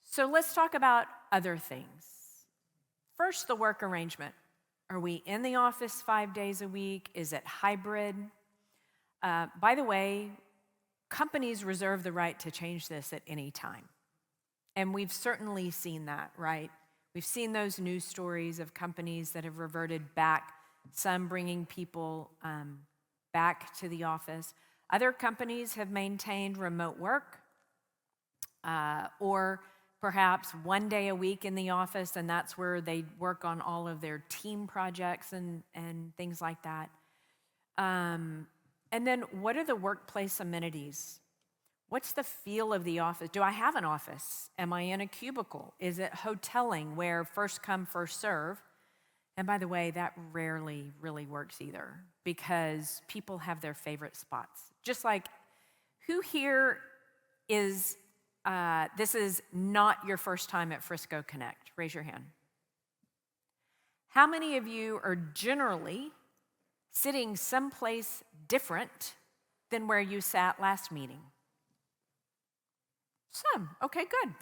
So let's talk about other things. First, the work arrangement. Are we in the office 5 days a week? Is it hybrid? By the way, companies reserve the right to change this at any time. And we've certainly seen that, right? We've seen those news stories of companies that have reverted back, some bringing people back to the office. Other companies have maintained remote work, or perhaps 1 day a week in the office, and that's where they work on all of their team projects and things like that. And then what are the workplace amenities? What's the feel of the office? Do I have an office? Am I in a cubicle? Is it hoteling where first come, first serve? And by the way, that rarely really works either, because people have their favorite spots. Just like, who here is, this is not your first time at Frisco Connect? Raise your hand. How many of you are generally sitting someplace different than where you sat last meeting? Some. Okay, good.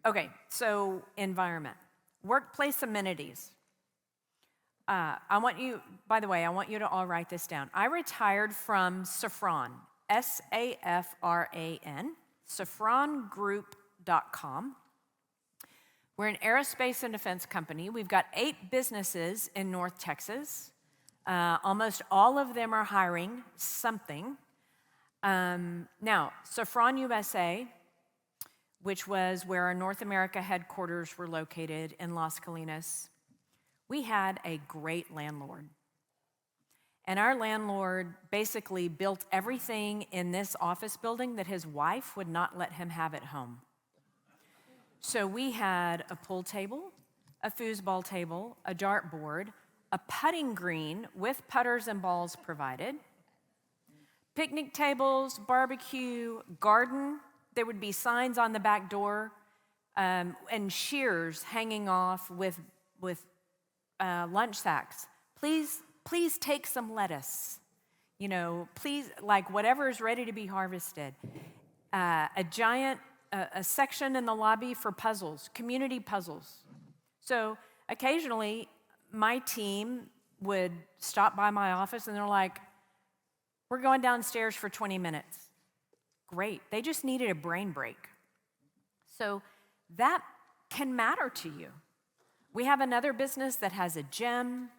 Okay, so environment. Workplace amenities. I want you to all write this down. I retired from Safran, S-A-F-R-A-N, safrangroup.com. We're an aerospace and defense company. We've got 8 businesses in North Texas. Almost all of them are hiring something. Now, Safran USA, which was where our North America headquarters were located in Las Colinas, we had a great landlord. And our landlord basically built everything in this office building that his wife would not let him have at home. So we had a pool table, a foosball table, a dartboard, a putting green with putters and balls provided, picnic tables, barbecue, garden. There would be signs on the back door, and shears hanging off with lunch sacks. Please take some lettuce. Please, like whatever is ready to be harvested. A section in the lobby for puzzles, community puzzles. So occasionally, my team would stop by my office and they're like, "We're going downstairs for 20 minutes. Great. They just needed a brain break. So that can matter to you. We have another business that has a gym,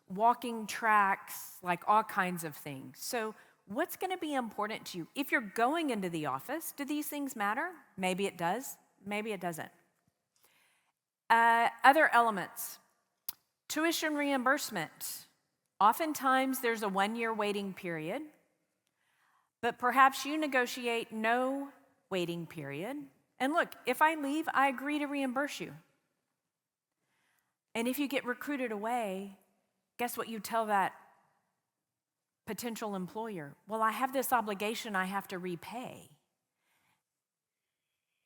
walking tracks, like all kinds of things. So what's going to be important to you? If you're going into the office, do these things matter? Maybe it does. Maybe it doesn't. Other elements. Tuition reimbursement. Oftentimes, there's a 1-year waiting period, but perhaps you negotiate no waiting period. And look, if I leave, I agree to reimburse you. And if you get recruited away, guess what you tell that potential employer? Well, I have this obligation I have to repay.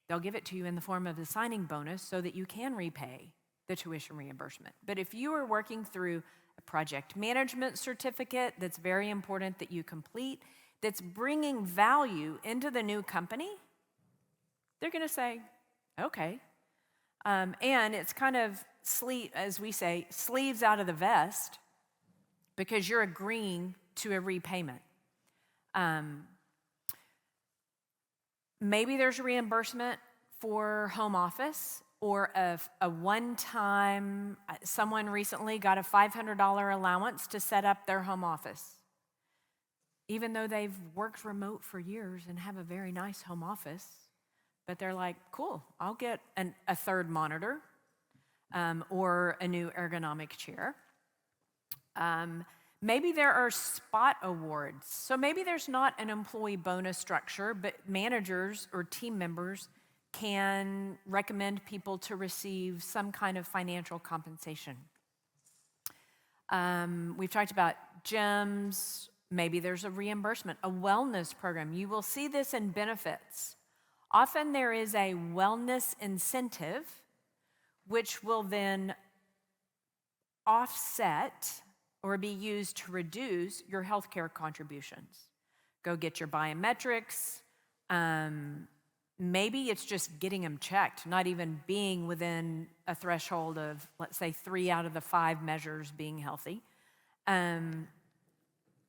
They'll give it to you in the form of a signing bonus so that you can repay the tuition reimbursement. But if you are working through a project management certificate that's very important that you complete, that's bringing value into the new company, they're going to say, okay. And it's kind of, as we say, sleeves out of the vest, because you're agreeing to a repayment. Maybe there's a reimbursement for home office, or a one-time, someone recently got a $500 allowance to set up their home office. Even though they've worked remote for years and have a very nice home office, but they're like, cool, I'll get a third monitor, or a new ergonomic chair. Maybe there are spot awards. So maybe there's not an employee bonus structure, but managers or team members can recommend people to receive some kind of financial compensation. We've talked about gyms. Maybe there's a reimbursement, a wellness program. You will see this in benefits. Often there is a wellness incentive, which will then offset or be used to reduce your healthcare contributions. Go get your biometrics. Maybe it's just getting them checked, not even being within a threshold of, let's say, 3 out of the 5 measures being healthy.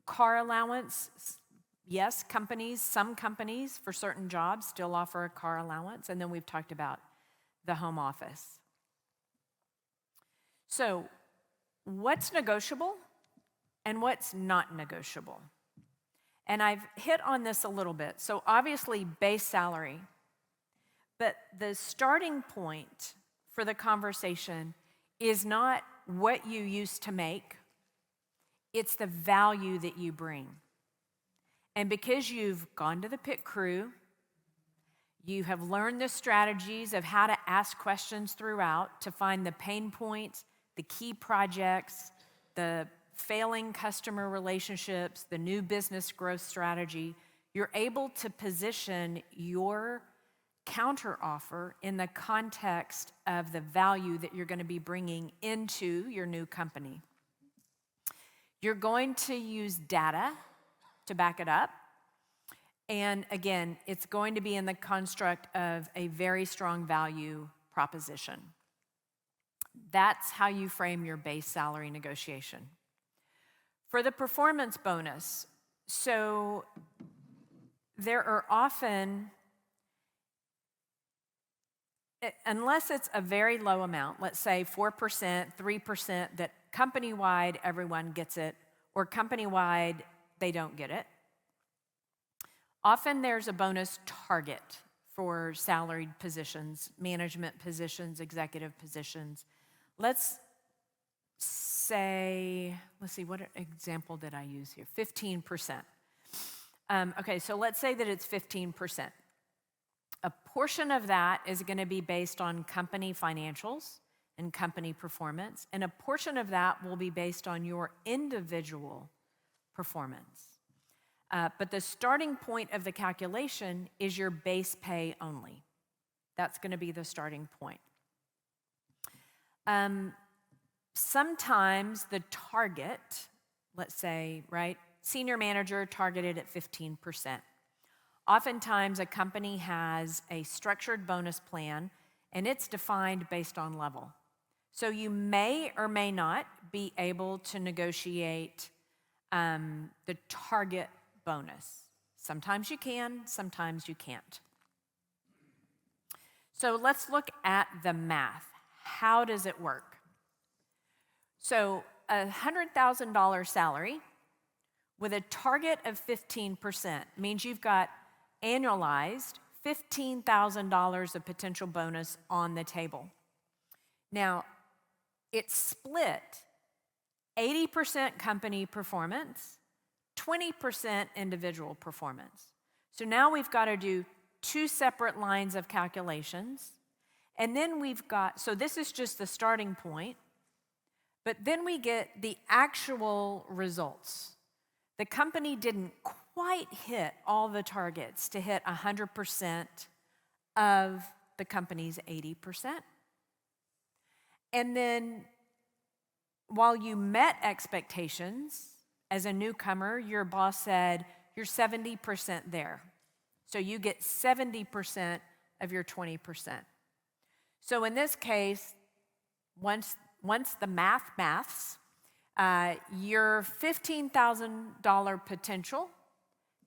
Car allowance, yes, some companies for certain jobs still offer a car allowance. And then we've talked about the home office. So what's negotiable and what's not negotiable? And I've hit on this a little bit. So obviously base salary, but the starting point for the conversation is not what you used to make, it's the value that you bring. And because you've gone to the pit crew, you have learned the strategies of how to ask questions throughout to find the pain points, the key projects, the failing customer relationships, the new business growth strategy, you're able to position your counteroffer in the context of the value that you're going to be bringing into your new company. You're going to use data to back it up. And again, it's going to be in the construct of a very strong value proposition. That's how you frame your base salary negotiation. For the performance bonus, so there are often, unless it's a very low amount, let's say 4%, 3%, that company-wide everyone gets it, or company-wide they don't get it. Often there's a bonus target for salaried positions, management positions, executive positions. Let's see, what example did I use here? 15%. Okay, so let's say that it's 15%. A portion of that is going to be based on company financials and company performance, and a portion of that will be based on your individual performance. But the starting point of the calculation is your base pay only. That's going to be the starting point. Sometimes the target, let's say, right, senior manager targeted at 15%. Oftentimes a company has a structured bonus plan and it's defined based on level. So you may or may not be able to negotiate the target bonus. Sometimes you can, sometimes you can't. So let's look at the math. How does it work? So a $100,000 salary with a target of 15% means you've got annualized $15,000 of potential bonus on the table. Now, it's split 80% company performance, 20% individual performance. So now we've got to do 2 separate lines of calculations. And then we've got, so this is just the starting point, but then we get the actual results. The company didn't quite hit all the targets to hit 100% of the company's 80%. And then while you met expectations, as a newcomer, your boss said, you're 70% there. So you get 70% of your 20%. So in this case, once the maths, your $15,000 potential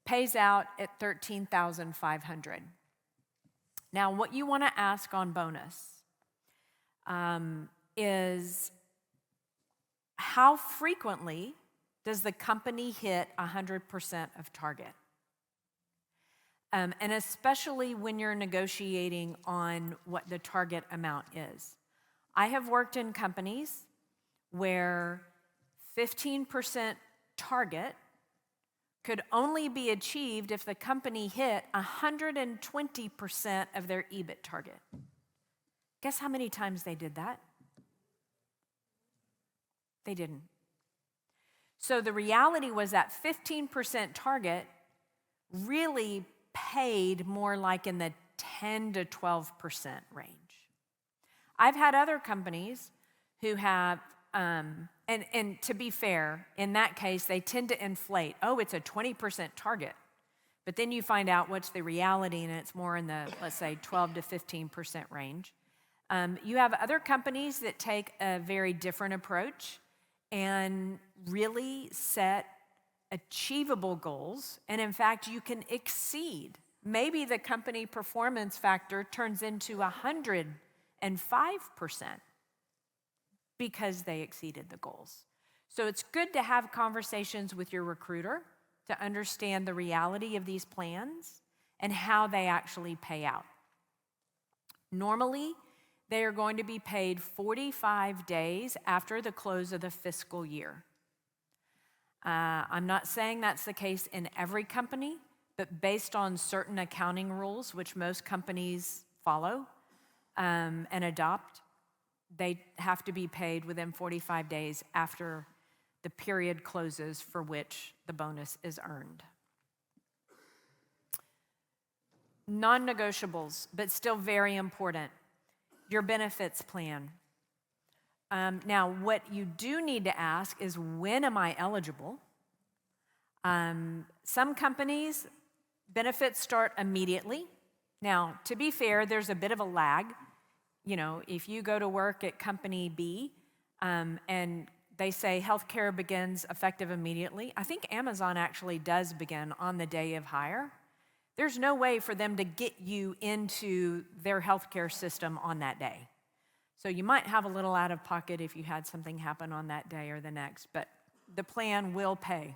pays out at $13,500. Now, what you want to ask on bonus is how frequently does the company hit 100% of target? And especially when you're negotiating on what the target amount is. I have worked in companies where 15% target could only be achieved if the company hit 120% of their EBIT target. Guess how many times they did that? They didn't. So the reality was that 15% target really paid more like in the 10 to 12% range. I've had other companies who have, and to be fair, in that case, they tend to inflate. Oh, it's a 20% target. But then you find out what's the reality, and it's more in the, let's say, 12 to 15% range. You have other companies that take a very different approach and really set achievable goals. And in fact, you can exceed. Maybe the company performance factor turns into 105% because they exceeded the goals. So it's good to have conversations with your recruiter to understand the reality of these plans and how they actually pay out. Normally, they are going to be paid 45 days after the close of the fiscal year. I'm not saying that's the case in every company, but based on certain accounting rules, which most companies follow and adopt, they have to be paid within 45 days after the period closes for which the bonus is earned. Non-negotiables, but still very important. Your benefits plan. Now, what you do need to ask is, when am I eligible? Some companies, benefits start immediately. Now, to be fair, there's a bit of a lag. You know, if you go to work at company B and they say healthcare begins effective immediately, I think Amazon actually does begin on the day of hire. There's no way for them to get you into their healthcare system on that day. So you might have a little out of pocket if you had something happen on that day or the next, but the plan will pay.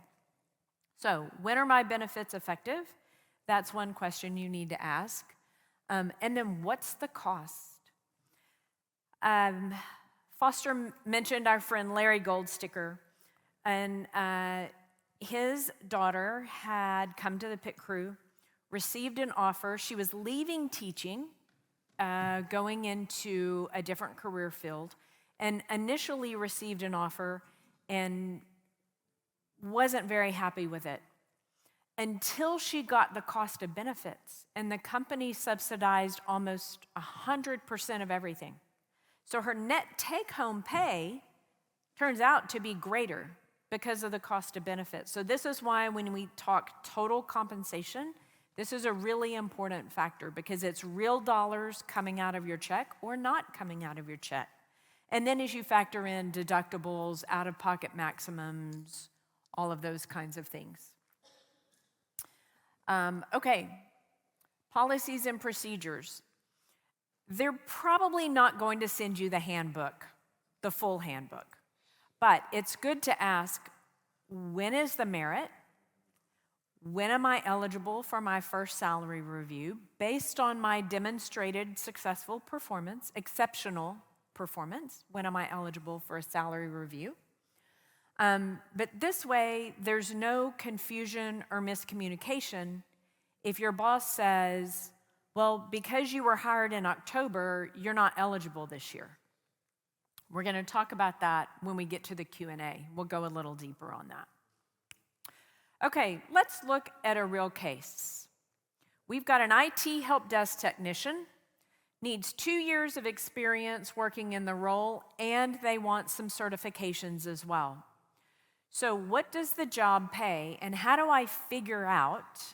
So when are my benefits effective? That's one question you need to ask. And then what's the cost? Foster mentioned our friend Larry Goldsticker, and his daughter had come to the pit crew, received an offer. She was leaving teaching, going into a different career field, and initially received an offer and wasn't very happy with it until she got the cost of benefits, and the company subsidized almost 100% of everything. So her net take-home pay turns out to be greater because of the cost of benefits. So this is why when we talk total compensation, this is a really important factor, because it's real dollars coming out of your check or not coming out of your check. And then as you factor in deductibles, out-of-pocket maximums, all of those kinds of things. Okay, policies and procedures. They're probably not going to send you the handbook, the full handbook. But it's good to ask, when is the merit? When am I eligible for my first salary review based on my demonstrated successful performance, exceptional performance? When am I eligible for a salary review? But this way, there's no confusion or miscommunication if your boss says, well, because you were hired in October, you're not eligible this year. We're going to talk about that when we get to the Q&A. We'll go a little deeper on that. Okay, let's look at a real case. We've got an IT help desk technician, needs 2 years of experience working in the role, and they want some certifications as well. So what does the job pay, and how do I figure out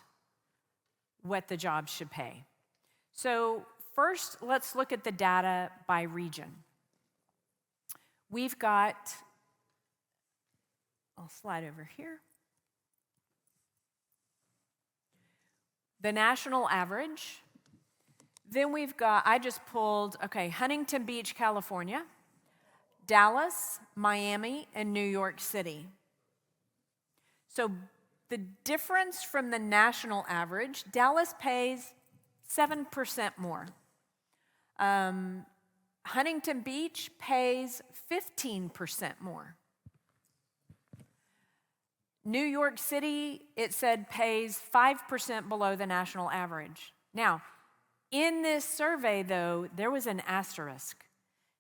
what the job should pay? So first, let's look at the data by region. We've got, I'll slide over here. The national average. Then we've got, I just pulled, okay, Huntington Beach, California, Dallas, Miami, and New York City. So the difference from the national average, Dallas pays 7% more. Huntington Beach pays 15% more. New York City, it said, pays 5% below the national average. Now, in this survey, though, there was an asterisk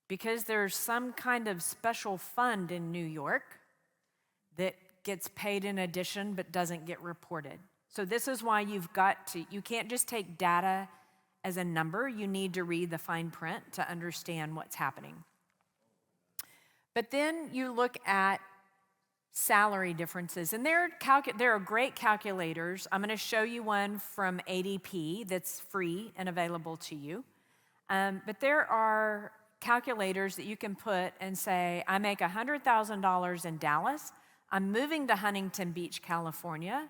because there's some kind of special fund in New York that gets paid in addition but doesn't get reported. So this is why you can't just take data as a number. You need to read the fine print to understand what's happening. But then you look at salary differences, and there are great calculators. I'm going to show you one from ADP that's free and available to you. But there are calculators that you can put and say, I make $100,000 in Dallas. I'm moving to Huntington Beach, California.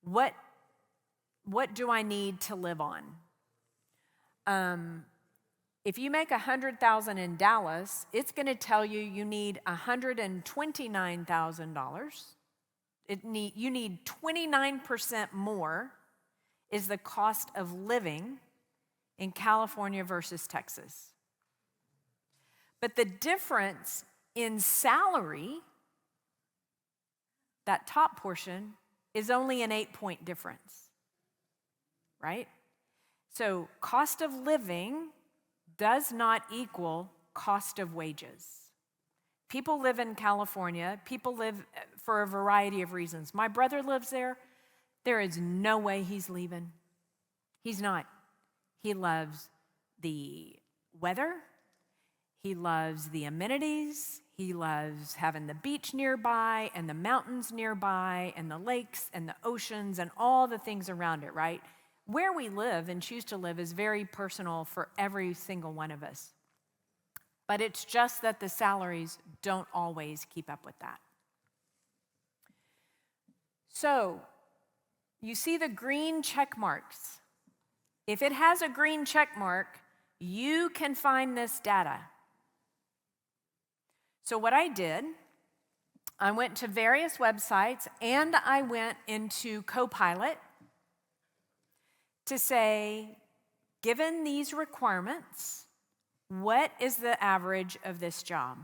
What do I need to live on? If you make $100,000 in Dallas, it's going to tell you you need $129,000. You need 29% more is the cost of living in California versus Texas. But the difference in salary, that top portion, is only an 8-point difference, right? So cost of living does not equal cost of wages. People live in California. People live for a variety of reasons. My brother lives there. There is no way he's leaving. He's not. He loves the weather. He loves the amenities. He loves having the beach nearby and the mountains nearby and the lakes and the oceans and all the things around it, right? Where we live and choose to live is very personal for every single one of us. But it's just that the salaries don't always keep up with that. So, you see the green check marks. If it has a green check mark, you can find this data. So what I did, I went to various websites and I went into Copilot to say, given these requirements, what is the average of this job?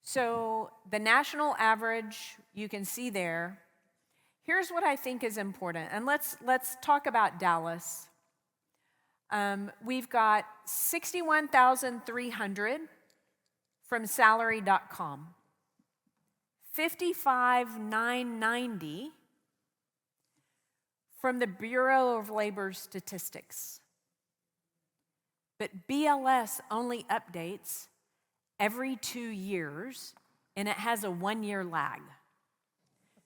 So the national average, you can see there. Here's what I think is important, and let's talk about Dallas. We've got 61,300 from salary.com, 55,990 from the Bureau of Labor Statistics. But BLS only updates every 2 years, and it has a 1-year lag.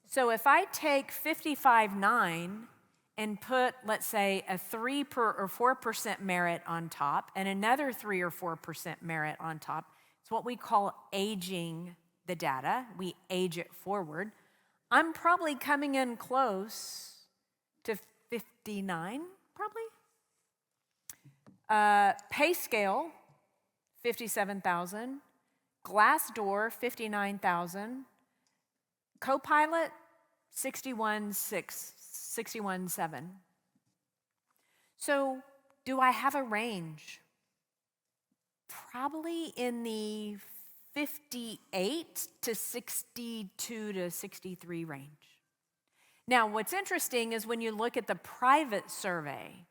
So if I take 55.9 and put, let's say, a 3 or 4% merit on top and another 3 or 4% merit on top, it's what we call aging the data. We age it forward. I'm probably coming in close to 59, probably. Pay scale, 57,000. Glassdoor, 59,000. Copilot, 61.7. So do I have a range? Probably in the 58 to 62 to 63 range. Now, what's interesting is when you look at the private survey,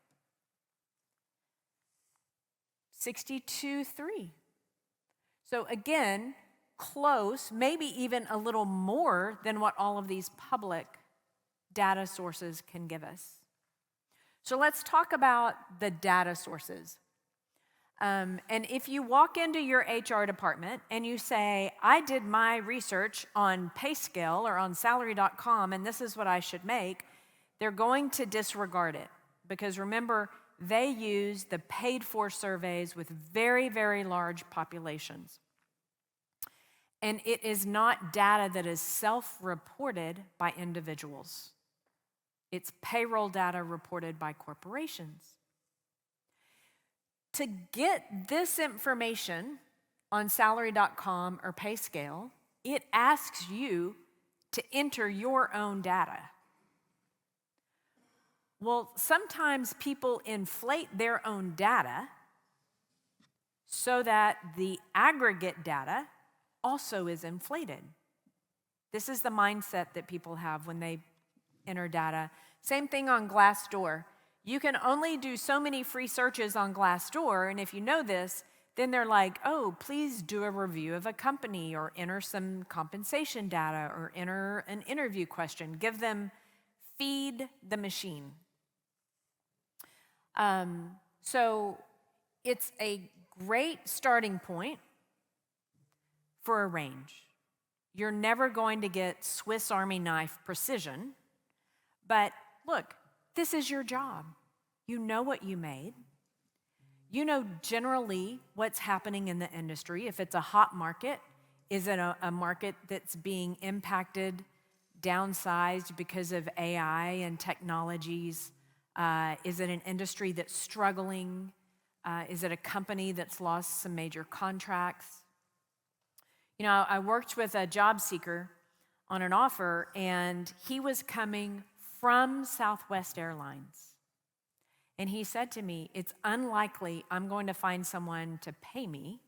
62.3. So again, close, maybe even a little more than what all of these public data sources can give us. So let's talk about the data sources. And if you walk into your HR department and you say, I did my research on PayScale or on salary.com and this is what I should make, they're going to disregard it. Because remember, they use the paid-for surveys with very, very large populations. And it is not data that is self-reported by individuals. It's payroll data reported by corporations. To get this information on salary.com or PayScale, it asks you to enter your own data. Well, sometimes people inflate their own data so that the aggregate data also is inflated. This is the mindset that people have when they enter data. Same thing on Glassdoor. You can only do so many free searches on Glassdoor, and if you know this, then they're like, oh, please do a review of a company, or enter some compensation data, or enter an interview question. Feed the machine. So it's a great starting point for a range. You're never going to get Swiss Army knife precision, but look, this is your job. You know what you made. You know generally what's happening in the industry. If it's a hot market, is it a market that's being impacted, downsized because of AI and technologies? Is it an industry that's struggling? Is it a company that's lost some major contracts? You know, I worked with a job seeker on an offer, and he was coming from Southwest Airlines. And he said to me, it's unlikely I'm going to find someone to pay me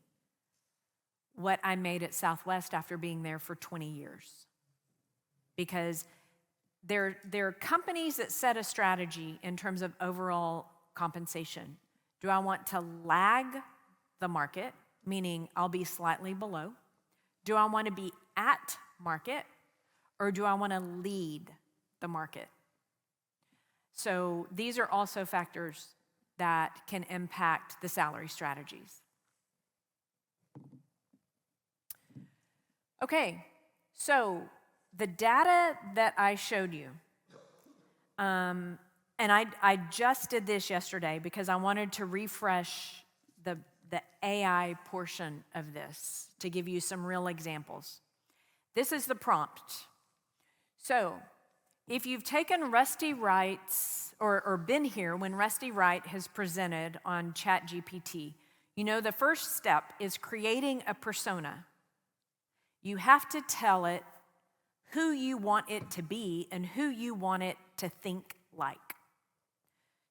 what I made at Southwest after being there for 20 years. Because there are companies that set a strategy in terms of overall compensation. Do I want to lag the market, meaning I'll be slightly below? Do I want to be at market, or do I want to lead the market? So these are also factors that can impact the salary strategies. Okay, so the data that I showed you, and I just did this yesterday because I wanted to refresh the AI portion of this to give you some real examples. This is the prompt. So if you've taken Rusty Wright's, or been here when Rusty Wright has presented on ChatGPT, you know the first step is creating a persona. You have to tell it who you want it to be and who you want it to think like.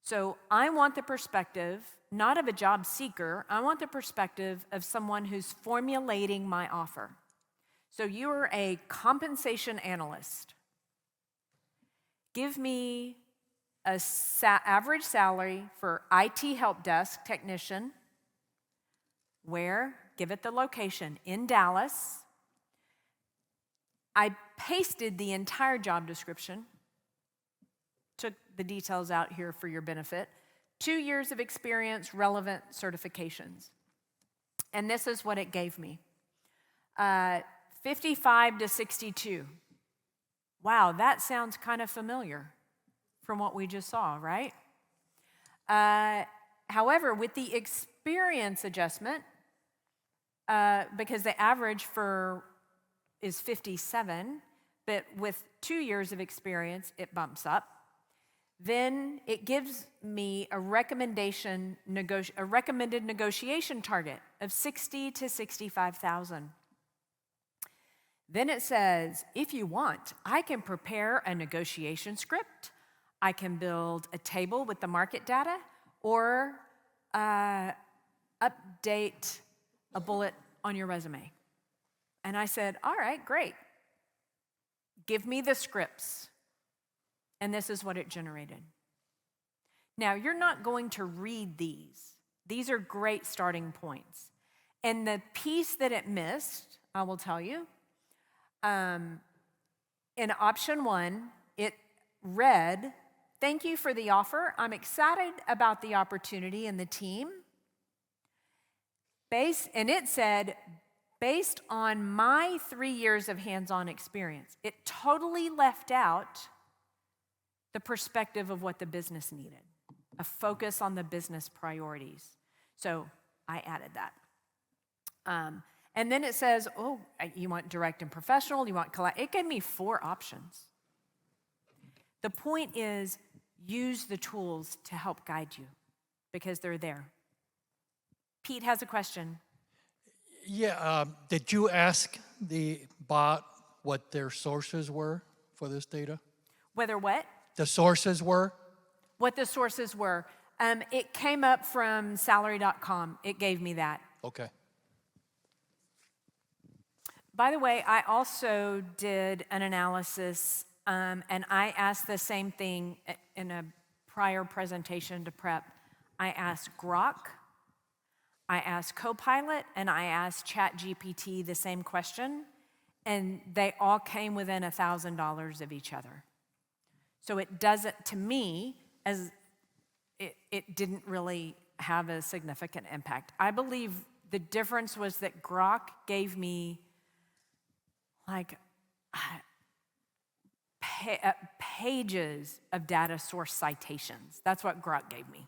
So I want the perspective, not of a job seeker, I want the perspective of someone who's formulating my offer. So you're a compensation analyst. Give me an average salary for IT help desk technician. Where? Give it the location. In Dallas. I pasted the entire job description, took the details out here for your benefit. 2 years of experience, relevant certifications. And this is what it gave me. 55 to 62. Wow, that sounds kind of familiar from what we just saw, right? However, with the experience adjustment, because the average is 57, but with 2 years of experience, it bumps up. Then it gives me a recommended negotiation target of 60 to 65,000. Then it says, if you want, I can prepare a negotiation script, I can build a table with the market data, or update a bullet on your resume. And I said, all right, great. Give me the scripts. And this is what it generated. Now, you're not going to read these. These are great starting points. And the piece that it missed, I will tell you, in option 1, it read, thank you for the offer. I'm excited about the opportunity and the team. And it said, based on my 3 years of hands-on experience, it totally left out the perspective of what the business needed, a focus on the business priorities. So I added that. And then it says, oh, you want direct and professional, you want collab. It gave me 4 options. The point is, use the tools to help guide you because they're there. Pete has a question. Yeah, did you ask the bot what their sources were for this data? Whether what? The sources were? What the sources were. It came up from salary.com. It gave me that. Okay. By the way, I also did an analysis, and I asked the same thing in a prior presentation to prep. I asked Grok, I asked Copilot, and I asked ChatGPT the same question, and they all came within $1,000 of each other. So it doesn't, to me, as it didn't really have a significant impact. I believe the difference was that Grok gave me like pages of data source citations. That's what Grok gave me.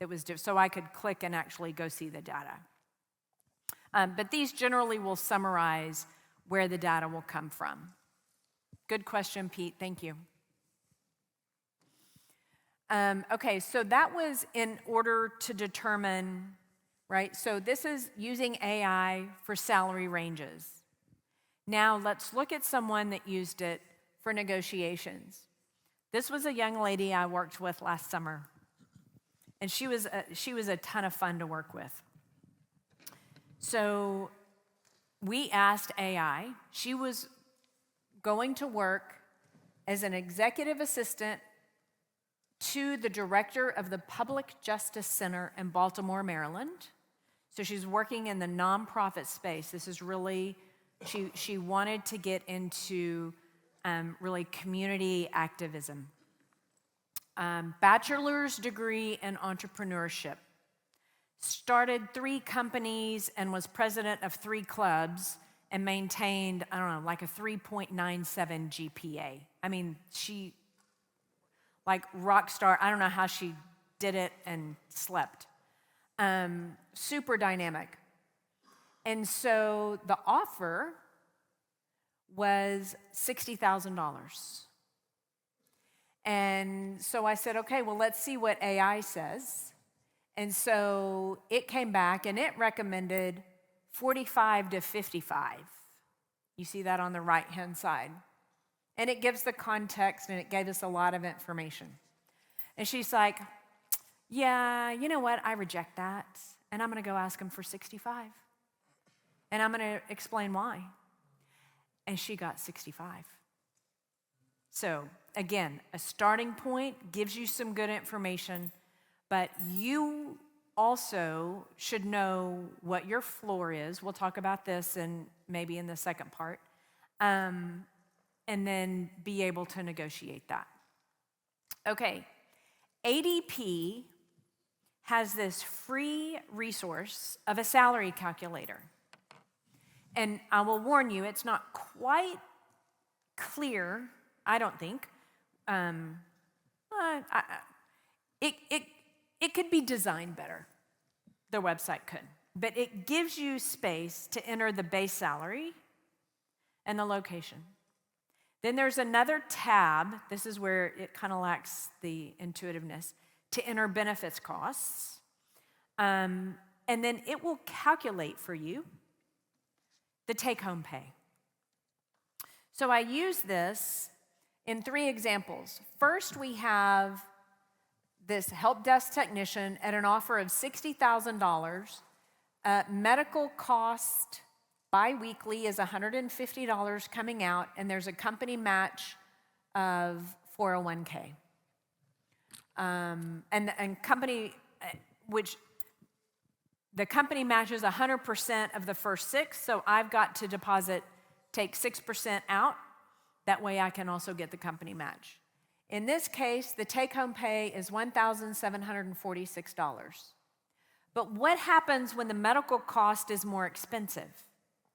That was so I could click and actually go see the data. But these generally will summarize where the data will come from. Good question, Pete. Thank you. Okay, so that was in order to determine, right? So this is using AI for salary ranges. Now let's look at someone that used it for negotiations. This was a young lady I worked with last summer, and she was a ton of fun to work with. So we asked AI. She was going to work as an executive assistant to the director of the Public Justice Center in Baltimore, Maryland. So she's working in the nonprofit space. This is really, she wanted to get into really community activism. Bachelor's degree in entrepreneurship. Started 3 companies and was president of 3 clubs and maintained, I don't know, like a 3.97 GPA. I mean, she, like rock star, I don't know how she did it and slept. Super dynamic. And so the offer was $60,000. And so I said, okay, well, let's see what AI says. And so it came back and it recommended 45 to 55. You see that on the right-hand side. And it gives the context, and it gave us a lot of information. And she's like, yeah, you know what? I reject that. And I'm going to go ask him for 65. And I'm going to explain why. And she got 65. So again, a starting point gives you some good information, but you also should know what your floor is. We'll talk about this and maybe in the second part. And then be able to negotiate that. Okay, ADP has this free resource of a salary calculator. And I will warn you, it's not quite clear, I don't think. It could be designed better. The website could. But it gives you space to enter the base salary and the location. Then there's another tab, this is where it kind of lacks the intuitiveness, to enter benefits costs. And then it will calculate for you the take-home pay. So I use this in 3 examples. First, we have this help desk technician at an offer of $60,000. Medical cost biweekly is $150 coming out, and there's a company match of 401k. And company, which the company matches 100% of the first 6, so I've got to take 6% out. That way I can also get the company match. In this case, the take-home pay is $1,746. But what happens when the medical cost is more expensive?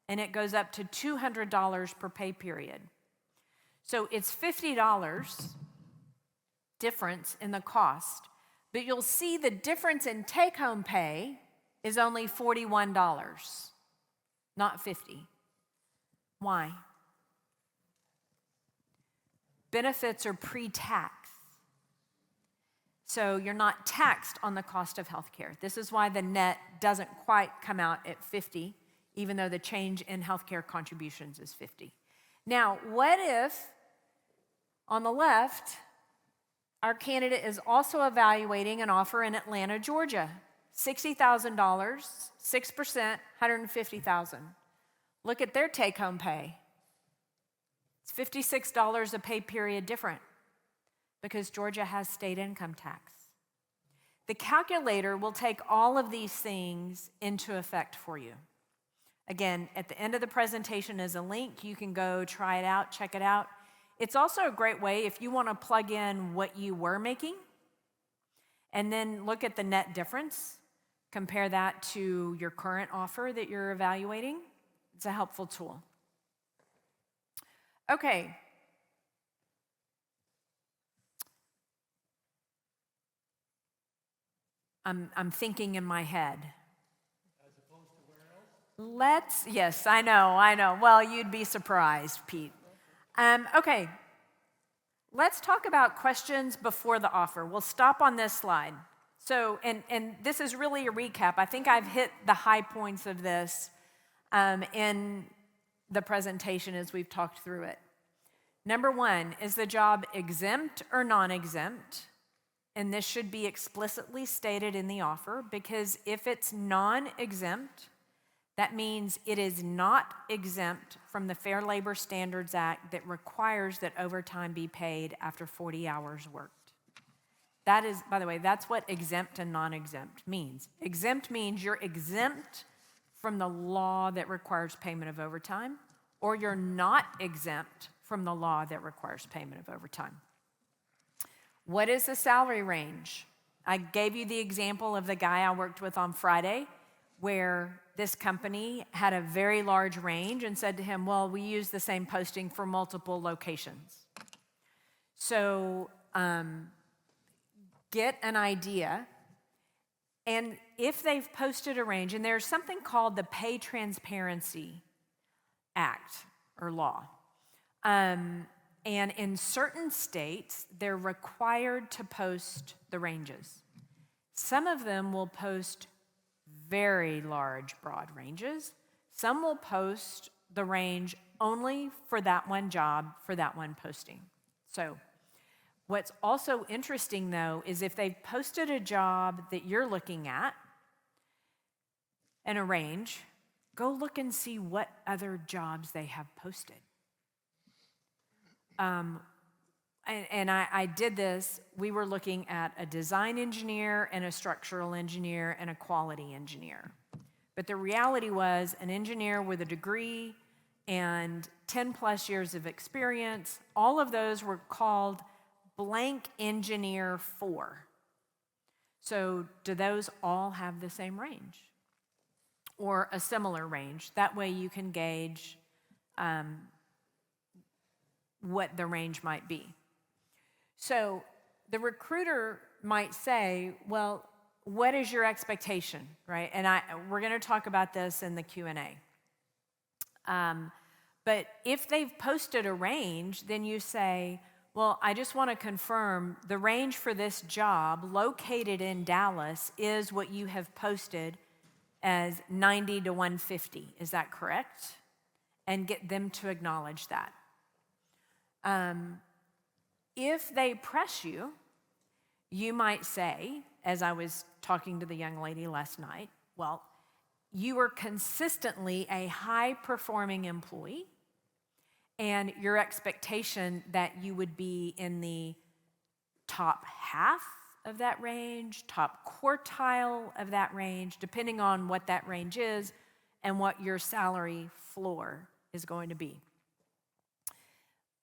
And it goes up to $200 per pay period. So it's $50 difference in the cost. But you'll see the difference in take-home pay is only $41, not $50. Why? Benefits are pre-tax. So you're not taxed on the cost of healthcare. This is why the net doesn't quite come out at 50, even though the change in healthcare contributions is 50. Now, what if, on the left, our candidate is also evaluating an offer in Atlanta, Georgia, $60,000, 6%, $150,000. Look at their take-home pay. It's $56 a pay period different because Georgia has state income tax. The calculator will take all of these things into effect for you. Again, at the end of the presentation is a link. You can go try it out, check it out. It's also a great way if you want to plug in what you were making and then look at the net difference, compare that to your current offer that you're evaluating. It's a helpful tool. Okay. I'm thinking in my head. As opposed to where else? Yes, I know. Well, you'd be surprised, Pete. Okay. Let's talk about questions before the offer. We'll stop on this slide. So, and this is really a recap. I think I've hit the high points of this in the presentation as we've talked through it. Number one, is the job exempt or non-exempt? And this should be explicitly stated in the offer, because if it's non-exempt, that means it is not exempt from the Fair Labor Standards Act that requires that overtime be paid after 40 hours worked. That is, by the way, that's what exempt and non-exempt means. Exempt means you're exempt from the law that requires payment of overtime, or you're not exempt from the law that requires payment of overtime. What is the salary range? I gave you the example of the guy I worked with on Friday, where this company had a very large range and said to him, well, we use the same posting for multiple locations. So get an idea. And if they've posted a range, and there's something called the Pay Transparency Act or law. And in certain states, they're required to post the ranges. Some of them will post very large, broad ranges. Some will post the range only for that one job, for that one posting. So what's also interesting, though, is if they've posted a job that you're looking at and a range, go look and see what other jobs they have posted. I did this. We were looking at a design engineer and a structural engineer and a quality engineer. But the reality was an engineer with a degree and 10 plus years of experience, all of those were called blank engineer 4. So do those all have the same range or a similar range? That way you can gauge what the range might be. So the recruiter might say, well, what is your expectation, right? And we're going to talk about this in the Q&A. But if they've posted a range, then you say, well, I just want to confirm the range for this job located in Dallas is what you have posted as 90 to 150. Is that correct? And get them to acknowledge that. If they press you, you might say, as I was talking to the young lady last night, well, you are consistently a high-performing employee, and your expectation that you would be in the top half of that range, top quartile of that range, depending on what that range is and what your salary floor is going to be.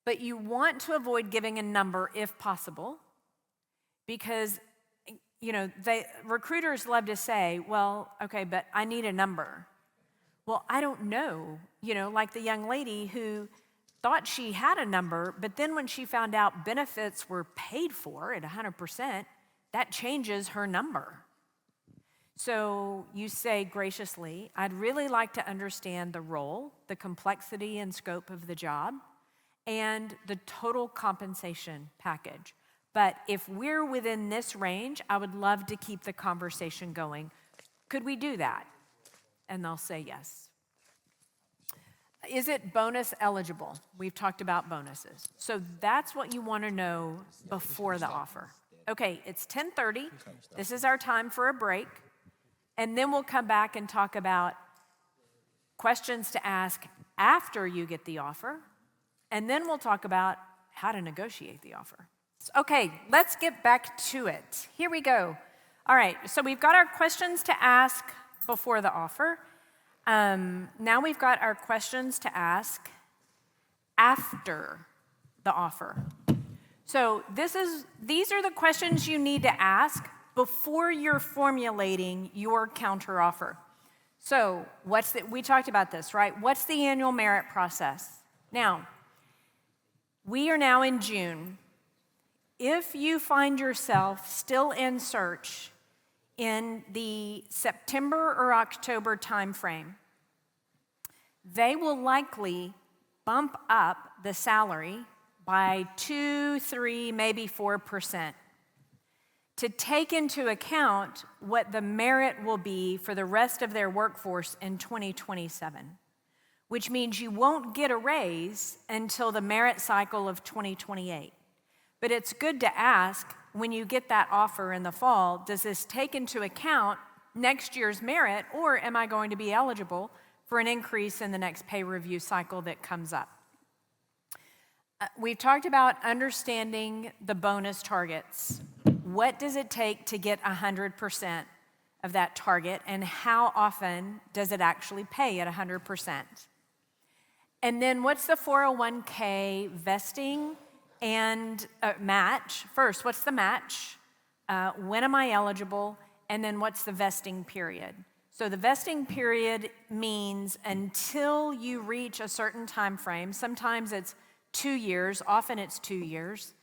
But you want to avoid giving a number if possible, because recruiters love to say, well, okay, but I need a number. Well, I don't know, like the young lady who thought she had a number, but then when she found out benefits were paid for at 100%, that changes her number. So you say graciously, I'd really like to understand the role, the complexity and scope of the job, and the total compensation package. But if we're within this range, I would love to keep the conversation going. Could we do that? And they'll say yes. Is it bonus eligible? We've talked about bonuses. So that's what you want to know before the offer. Okay, it's 10:30. This is our time for a break. And then we'll come back and talk about questions to ask after you get the offer. And then we'll talk about how to negotiate the offer. Okay, let's get back to it. Here we go. All right, so we've got our questions to ask before the offer. Now we've got our questions to ask after the offer. So these are the questions you need to ask before you're formulating your counteroffer. So we talked about this, right? What's the annual merit process? Now, we are now in June. If you find yourself still in search in the September or October timeframe, they will likely bump up the salary by 2, 3, maybe 4% to take into account what the merit will be for the rest of their workforce in 2027, which means you won't get a raise until the merit cycle of 2028. But it's good to ask when you get that offer in the fall, does this take into account next year's merit, or am I going to be eligible for an increase in the next pay review cycle that comes up? We've talked about understanding the bonus targets. What does it take to get 100% of that target, and how often does it actually pay at 100%? And then what's the 401k vesting and match? First, what's the match? When am I eligible? And then what's the vesting period? So the vesting period means until you reach a certain time frame. Sometimes it's 2 years, often it's 2 years.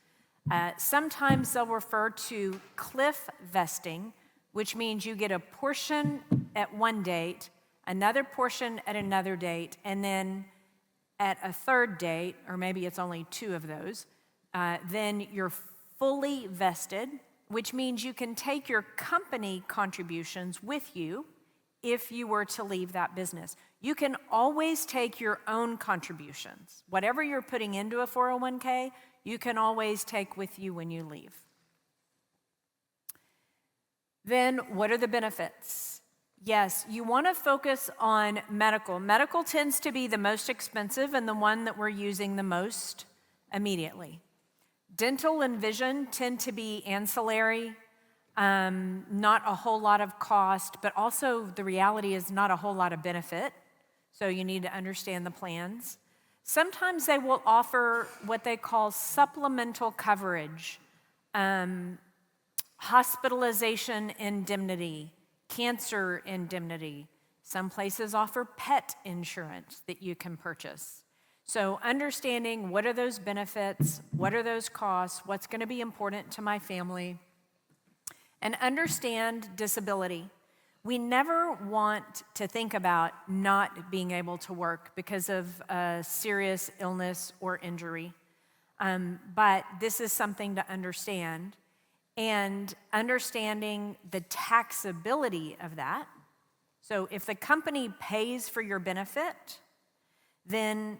Sometimes they'll refer to cliff vesting, which means you get a portion at one date, another portion at another date, and then at a third date, or maybe it's only 2 of those, then you're fully vested, which means you can take your company contributions with you if you were to leave that business. You can always take your own contributions. Whatever you're putting into a 401k, you can always take with you when you leave. Then, what are the benefits? Yes, you want to focus on medical. Medical tends to be the most expensive and the one that we're using the most immediately. Dental and vision tend to be ancillary, not a whole lot of cost, but also the reality is not a whole lot of benefit. So you need to understand the plans. Sometimes they will offer what they call supplemental coverage, hospitalization indemnity, cancer indemnity. Some places offer pet insurance that you can purchase. So understanding what are those benefits, what are those costs, what's going to be important to my family, and understand disability. We never want to think about not being able to work because of a serious illness or injury, but this is something to understand. And understanding the taxability of that. So if the company pays for your benefit, then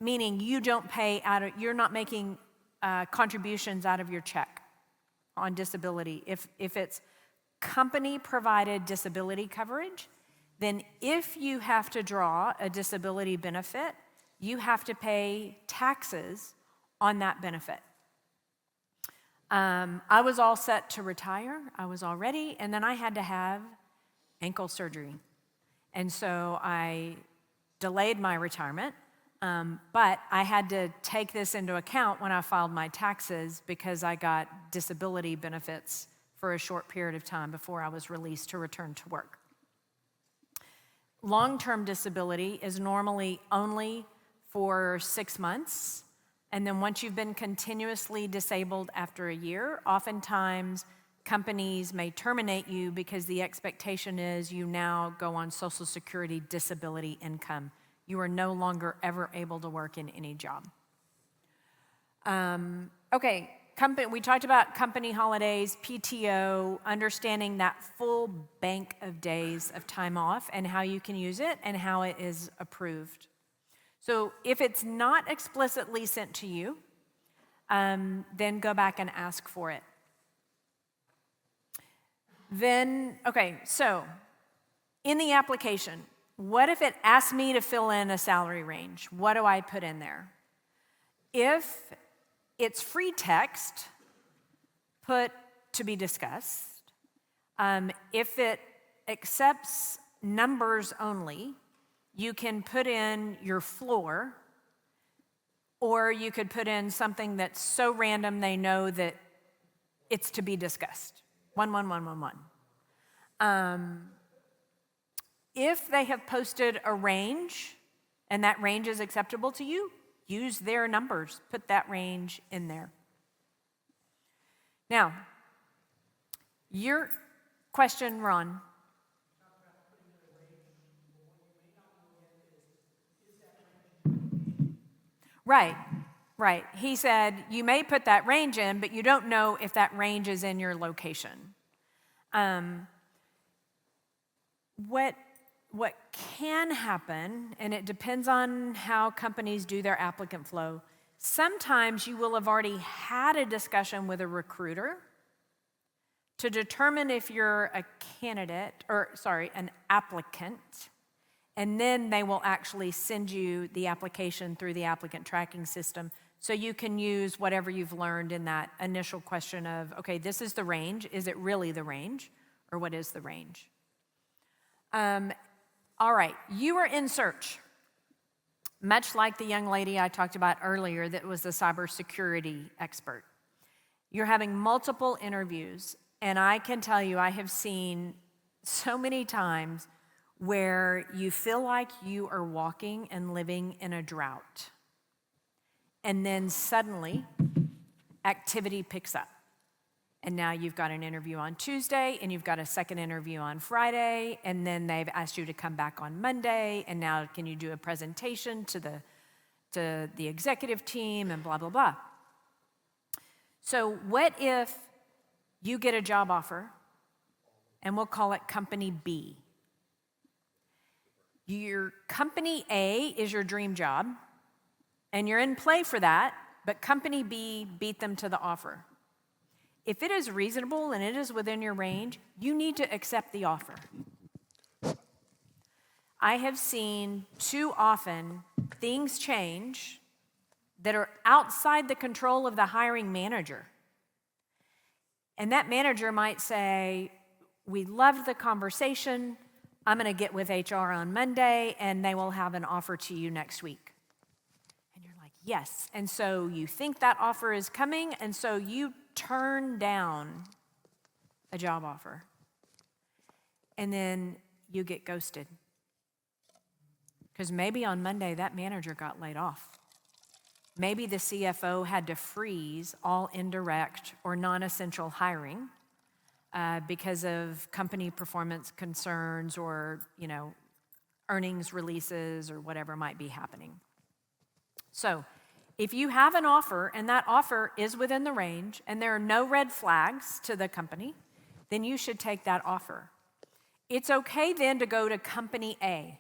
meaning you don't pay you're not making contributions out of your check on disability. If it's company provided disability coverage, then if you have to draw a disability benefit, you have to pay taxes on that benefit. I was all set to retire. I was all ready, and then I had to have ankle surgery. And so I delayed my retirement, but I had to take this into account when I filed my taxes because I got disability benefits for a short period of time before I was released to return to work. Long-term disability is normally only for 6 months. And then once you've been continuously disabled after a year, oftentimes companies may terminate you because the expectation is you now go on Social Security disability income. You are no longer ever able to work in any job. We talked about company holidays, PTO, understanding that full bank of days of time off and how you can use it and how it is approved. So if it's not explicitly sent to you, then go back and ask for it. Then, okay, so in the application, what if it asks me to fill in a salary range? What do I put in there? If it's free text, put to be discussed. If it accepts numbers only, you can put in your floor, or you could put in something that's so random they know that it's to be discussed. 11111. If they have posted a range and that range is acceptable to you, use their numbers, put that range in there. Now, your question, Ron. Right. He said, you may put that range in, but you don't know if that range is in your location. What can happen, and it depends on how companies do their applicant flow, sometimes you will have already had a discussion with a recruiter to determine if you're a candidate, an applicant, and then they will actually send you the application through the applicant tracking system so you can use whatever you've learned in that initial question of, okay, this is the range. Is it really the range? Or what is the range? All right, you are in search. Much like the young lady I talked about earlier that was the cybersecurity expert. You're having multiple interviews, and I can tell you I have seen so many times where you feel like you are walking and living in a drought. And then suddenly, activity picks up. And now you've got an interview on Tuesday, and you've got a second interview on Friday, and then they've asked you to come back on Monday, and now can you do a presentation to the executive team, and blah, blah, blah. So what if you get a job offer, and we'll call it Company B? Your Company A is your dream job, and you're in play for that, but Company B beat them to the offer. If it is reasonable and it is within your range, you need to accept the offer. I have seen too often things change that are outside the control of the hiring manager. And that manager might say, we loved the conversation. I'm going to get with HR on Monday, and they will have an offer to you next week. And you're like, yes. And so you think that offer is coming, and so you turn down a job offer. And then you get ghosted. Because maybe on Monday that manager got laid off. Maybe the CFO had to freeze all indirect or non-essential hiring because of company performance concerns or, earnings releases or whatever might be happening. So if you have an offer and that offer is within the range and there are no red flags to the company, then you should take that offer. It's okay then to go to Company A,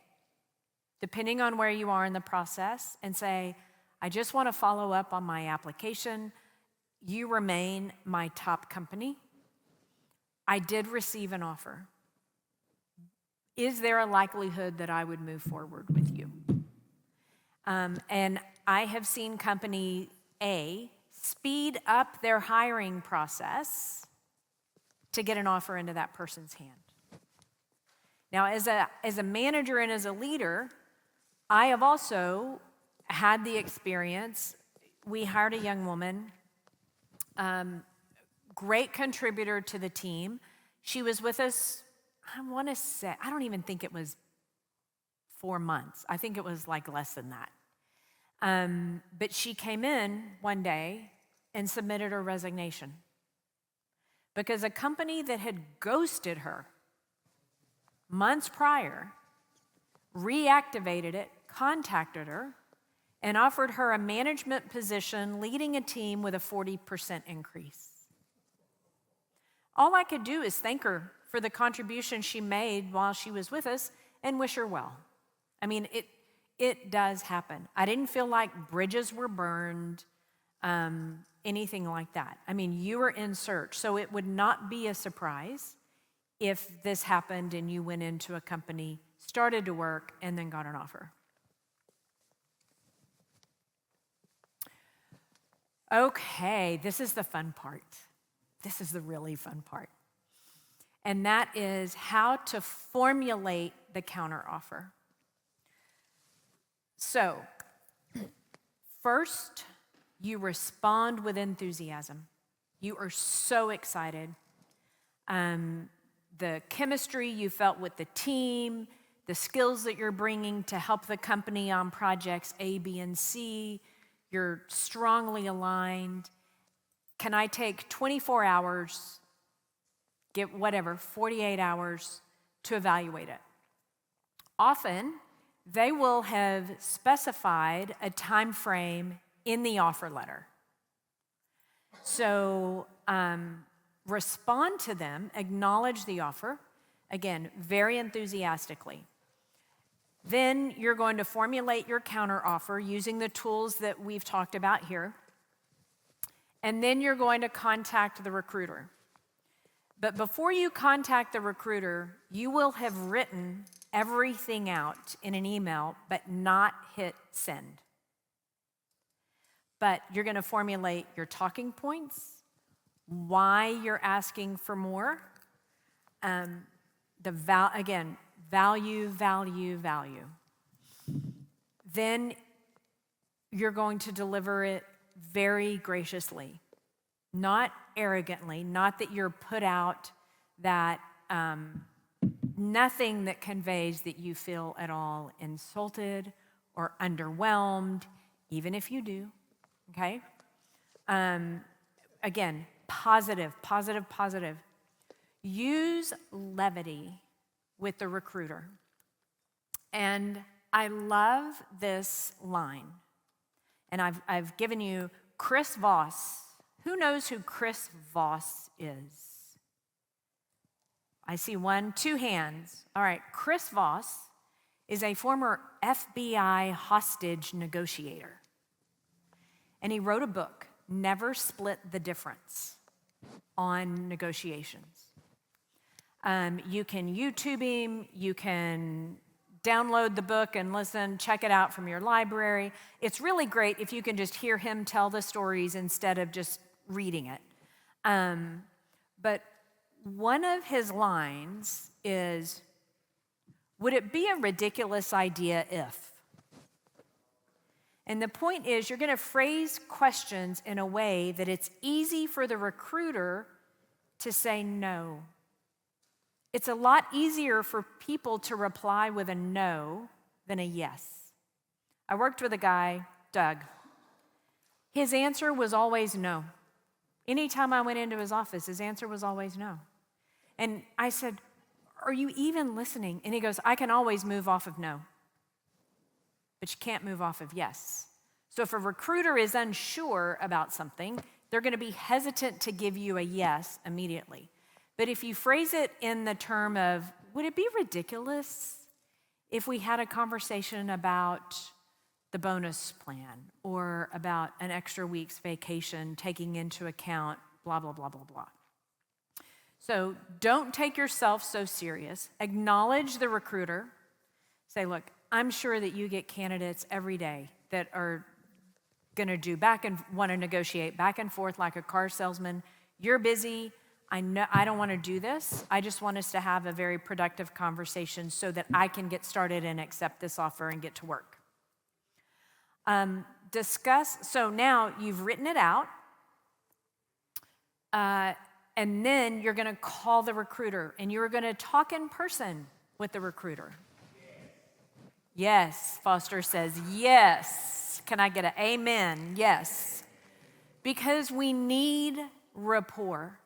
depending on where you are in the process, and say, I just want to follow up on my application. You remain my top company. I did receive an offer. Is there a likelihood that I would move forward with you? And I have seen Company A speed up their hiring process to get an offer into that person's hand. Now, as a manager and as a leader, I have also had the experience. We hired a young woman, great contributor to the team. She was with us, I don't even think it was 4 months. I think it was like less than that. But she came in one day and submitted her resignation because a company that had ghosted her months prior reactivated it, contacted her, and offered her a management position leading a team with a 40% increase. All I could do is thank her for the contribution she made while she was with us and wish her well. I mean, it does happen. I didn't feel like bridges were burned, anything like that. I mean, you were in search, so it would not be a surprise if this happened and you went into a company, started to work, and then got an offer? Okay, this is the fun part. This is the really fun part. And that is how to formulate the counteroffer. So, first, you respond with enthusiasm. You are so excited. The chemistry you felt with the team, the skills that you're bringing to help the company on projects A, B, and C, you're strongly aligned. Can I take 24 hours, get whatever, 48 hours to evaluate it? Often, they will have specified a time frame in the offer letter. So respond to them, acknowledge the offer, again, very enthusiastically. Then you're going to formulate your counteroffer using the tools that we've talked about here. And then you're going to contact the recruiter. But before you contact the recruiter, you will have written everything out in an email, but not hit send. But you're going to formulate your talking points, why you're asking for more, again, value, value, value. Then you're going to deliver it very graciously, not arrogantly, not that you're put out, that nothing that conveys that you feel at all insulted or underwhelmed, even if you do, okay? Again, positive, positive, positive. Use levity with the recruiter. And I love this line. And I've given you Chris Voss. Who knows who Chris Voss is? I see 1, 2 hands. All right, Chris Voss is a former FBI hostage negotiator. And he wrote a book, Never Split the Difference, on negotiations. You can YouTube him, you can download the book and listen, check it out from your library. It's really great if you can just hear him tell the stories instead of just reading it. But one of his lines is, would it be a ridiculous idea if? And the point is, you're going to phrase questions in a way that it's easy for the recruiter to say no. It's a lot easier for people to reply with a no than a yes. I worked with a guy, Doug. His answer was always no. Anytime I went into his office, his answer was always no. And I said, are you even listening? And he goes, I can always move off of no, but you can't move off of yes. So if a recruiter is unsure about something, they're going to be hesitant to give you a yes immediately. But if you phrase it in the term of, would it be ridiculous if we had a conversation about the bonus plan or about an extra week's vacation, taking into account blah, blah, blah, blah, blah. So don't take yourself so serious. Acknowledge the recruiter. Say, look, I'm sure that you get candidates every day that are going to do want to negotiate back and forth like a car salesman. You're busy. I know I don't want to do this. I just want us to have a very productive conversation so that I can get started and accept this offer and get to work. So now you've written it out, and then you're going to call the recruiter, and you're going to talk in person with the recruiter. Yes, Foster says, yes. Can I get an amen? Yes. Because we need rapport.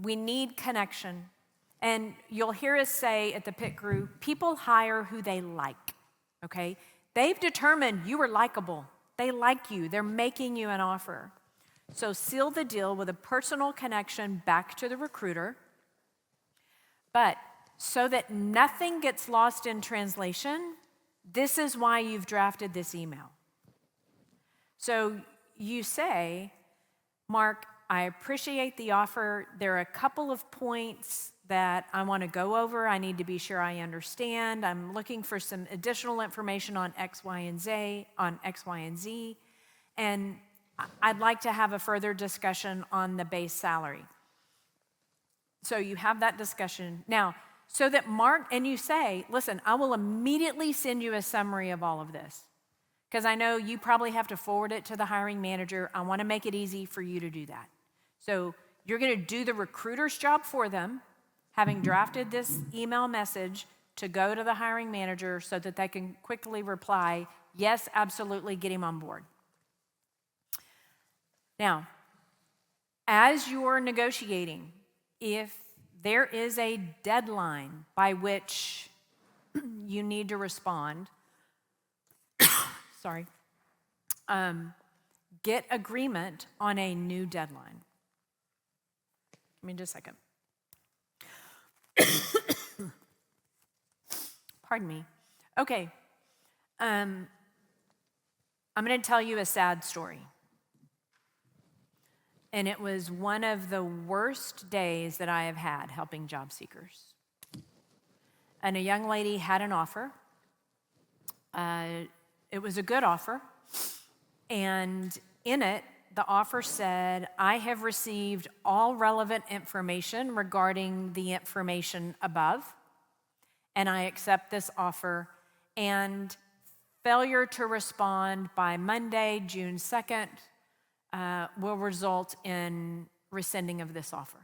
We need connection. And you'll hear us say at the Pit Crew, people hire who they like, okay? They've determined you are likable. They like you. They're making you an offer. So seal the deal with a personal connection back to the recruiter. But so that nothing gets lost in translation, this is why you've drafted this email. So you say, Mark, I appreciate the offer. There are a couple of points that I want to go over. I need to be sure I understand. I'm looking for some additional information on X, Y, and Z, and I'd like to have a further discussion on the base salary. So you have that discussion. Now, so that Mark, and you say, listen, I will immediately send you a summary of all of this, because I know you probably have to forward it to the hiring manager. I want to make it easy for you to do that. So you're going to do the recruiter's job for them, having drafted this email message to go to the hiring manager so that they can quickly reply, yes, absolutely, get him on board. Now, as you're negotiating, if there is a deadline by which you need to respond, get agreement on a new deadline. Give me just a second. Pardon me. Okay. I'm going to tell you a sad story. And it was one of the worst days that I have had helping job seekers. And a young lady had an offer. It was a good offer. And in it, the offer said, I have received all relevant information regarding the information above, and I accept this offer, and failure to respond by Monday, June 2nd, will result in rescinding of this offer.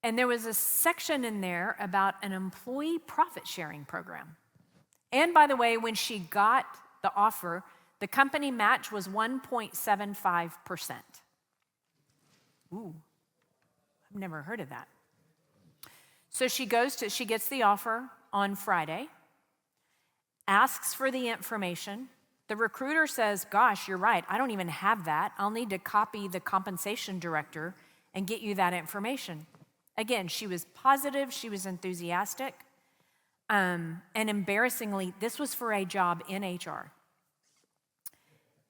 And there was a section in there about an employee profit sharing program. And by the way, when she got the offer, the company match was 1.75%. Ooh, I've never heard of that. So she gets the offer on Friday, asks for the information. The recruiter says, gosh, you're right, I don't even have that. I'll need to copy the compensation director and get you that information. Again, she was positive, she was enthusiastic, and embarrassingly, this was for a job in HR.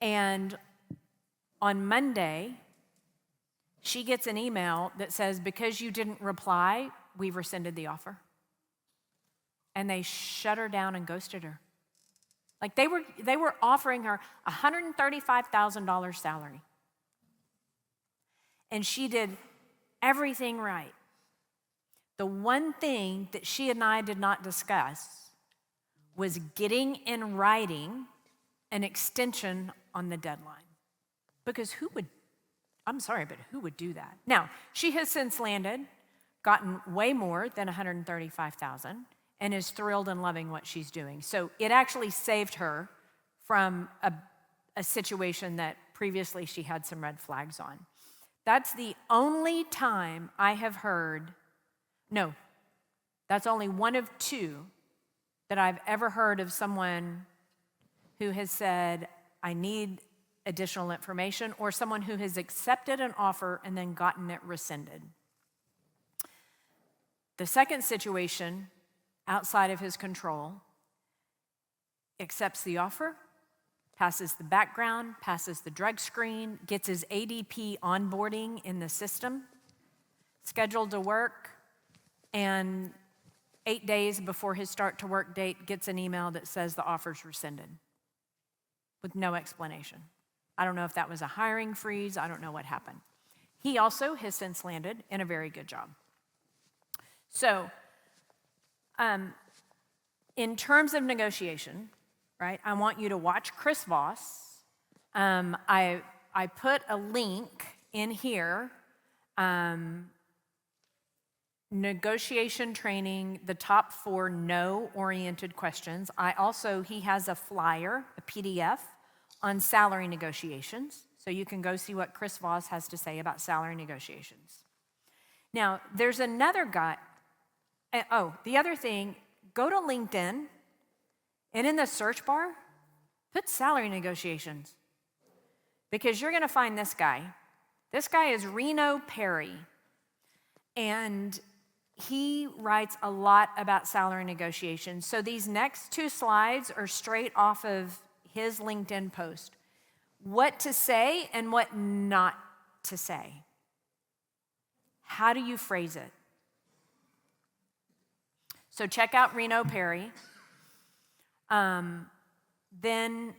And on Monday, she gets an email that says, because you didn't reply, we've rescinded the offer. And they shut her down and ghosted her. Like they were offering her a $135,000 salary. And she did everything right. The one thing that she and I did not discuss was getting in writing an extension on the deadline. Because who would do that? Now, she has since landed, gotten way more than $135,000, and is thrilled and loving what she's doing. So it actually saved her from a situation that previously she had some red flags on. That's the only time I have heard, no, that's only one of two that I've ever heard of someone who has said, I need additional information, or someone who has accepted an offer and then gotten it rescinded. The second situation, outside of his control, accepts the offer, passes the background, passes the drug screen, gets his ADP onboarding in the system, scheduled to work, and 8 days before his start to work date gets an email that says the offer's rescinded with no explanation. I don't know if that was a hiring freeze. I don't know what happened. He also has since landed in a very good job. So, in terms of negotiation, right, I want you to watch Chris Voss. I put a link in here, negotiation training, the top 4 no-oriented questions. He has a flyer, a PDF, on salary negotiations. So you can go see what Chris Voss has to say about salary negotiations. Now, there's another guy. The other thing, go to LinkedIn, and in the search bar, put salary negotiations. Because you're going to find this guy. This guy is Reno Perry. And he writes a lot about salary negotiations. So these next 2 slides are straight off of his LinkedIn post. what to say and what not to say. How do you phrase it? So check out Reno Perry. Then,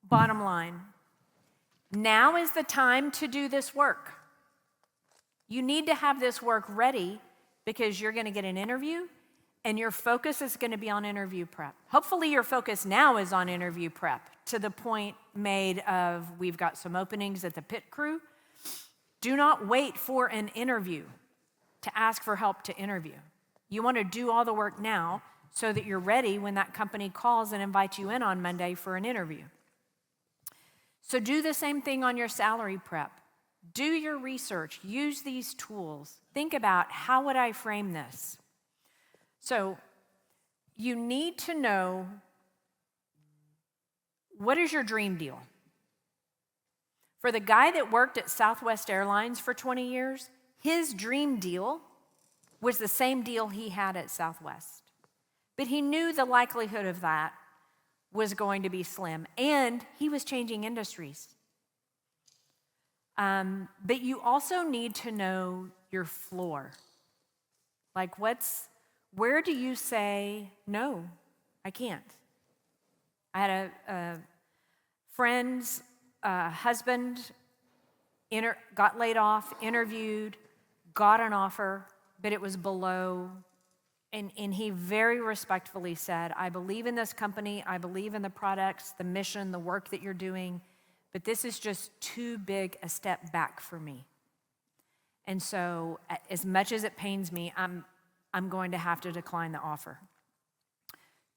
bottom line, now is the time to do this work. You need to have this work ready because you're going to get an interview and your focus is going to be on interview prep. Hopefully your focus now is on interview prep to the point made of we've got some openings at the pit crew. Do not wait for an interview to ask for help to interview. You want to do all the work now so that you're ready when that company calls and invites you in on Monday for an interview. So do the same thing on your salary prep. Do your research, use these tools. Think about, how would I frame this? So you need to know, what is your dream deal? For the guy that worked at Southwest Airlines for 20 years, his dream deal was the same deal he had at Southwest. But he knew the likelihood of that was going to be slim, and he was changing industries. But you also need to know your floor. Like, where do you say, no, I can't? I had a friend's husband got laid off, interviewed, got an offer, but it was below. And he very respectfully said, I believe in this company, I believe in the products, the mission, the work that you're doing, but this is just too big a step back for me. And so, as much as it pains me, I'm going to have to decline the offer.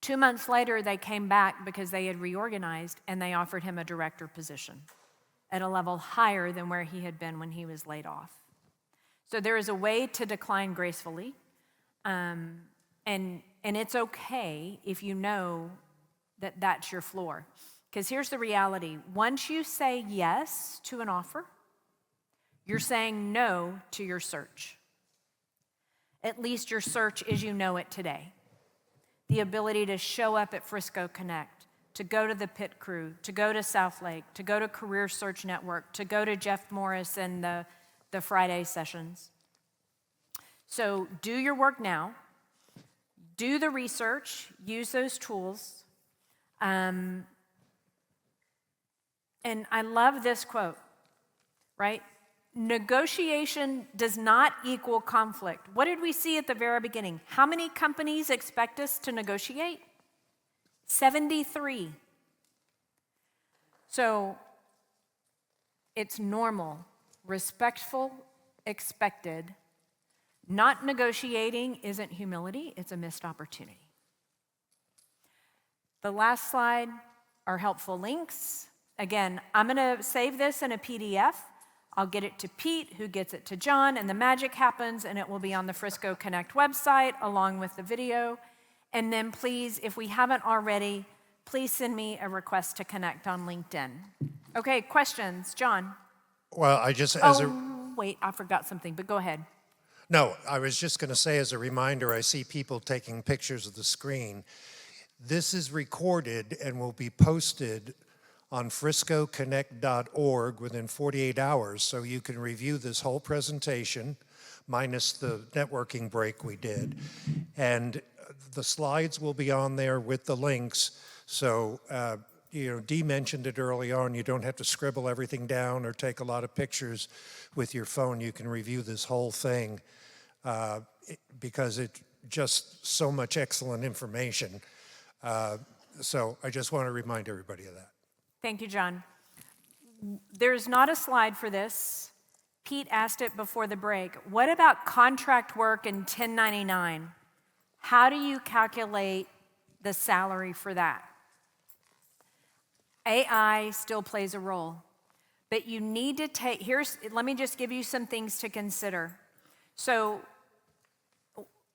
2 months later, they came back because they had reorganized, and they offered him a director position at a level higher than where he had been when he was laid off. So there is a way to decline gracefully. And it's okay if you know that that's your floor. Because here's the reality. Once you say yes to an offer, you're saying no to your search. At least your search as you know it today. The ability to show up at Frisco Connect, to go to the pit crew, to go to South Lake, to go to Career Search Network, to go to Jeff Morris and the Friday sessions. So do your work now. Do the research. Use those tools. And I love this quote, right? Negotiation does not equal conflict. What did we see at the very beginning? How many companies expect us to negotiate? 73. So it's normal, respectful, expected. Not negotiating isn't humility, it's a missed opportunity. The last slide are helpful links. Again, I'm going to save this in a PDF. I'll get it to Pete, who gets it to John, and the magic happens, and it will be on the Frisco Connect website along with the video. And then please, if we haven't already, please send me a request to connect on LinkedIn. Okay, questions? John? Well, Wait, I forgot something, but go ahead. No, I was just going to say, as a reminder, I see people taking pictures of the screen. This is recorded and will be posted on friscoconnect.org within 48 hours, so you can review this whole presentation, minus the networking break we did. And the slides will be on there with the links, so Dee mentioned it early on, you don't have to scribble everything down or take a lot of pictures with your phone. You can review this whole thing because it's just so much excellent information. So I just want to remind everybody of that. Thank you, John. There's not a slide for this. Pete asked it before the break. What about contract work and 1099? How do you calculate the salary for that? AI still plays a role, but you need to let me just give you some things to consider. So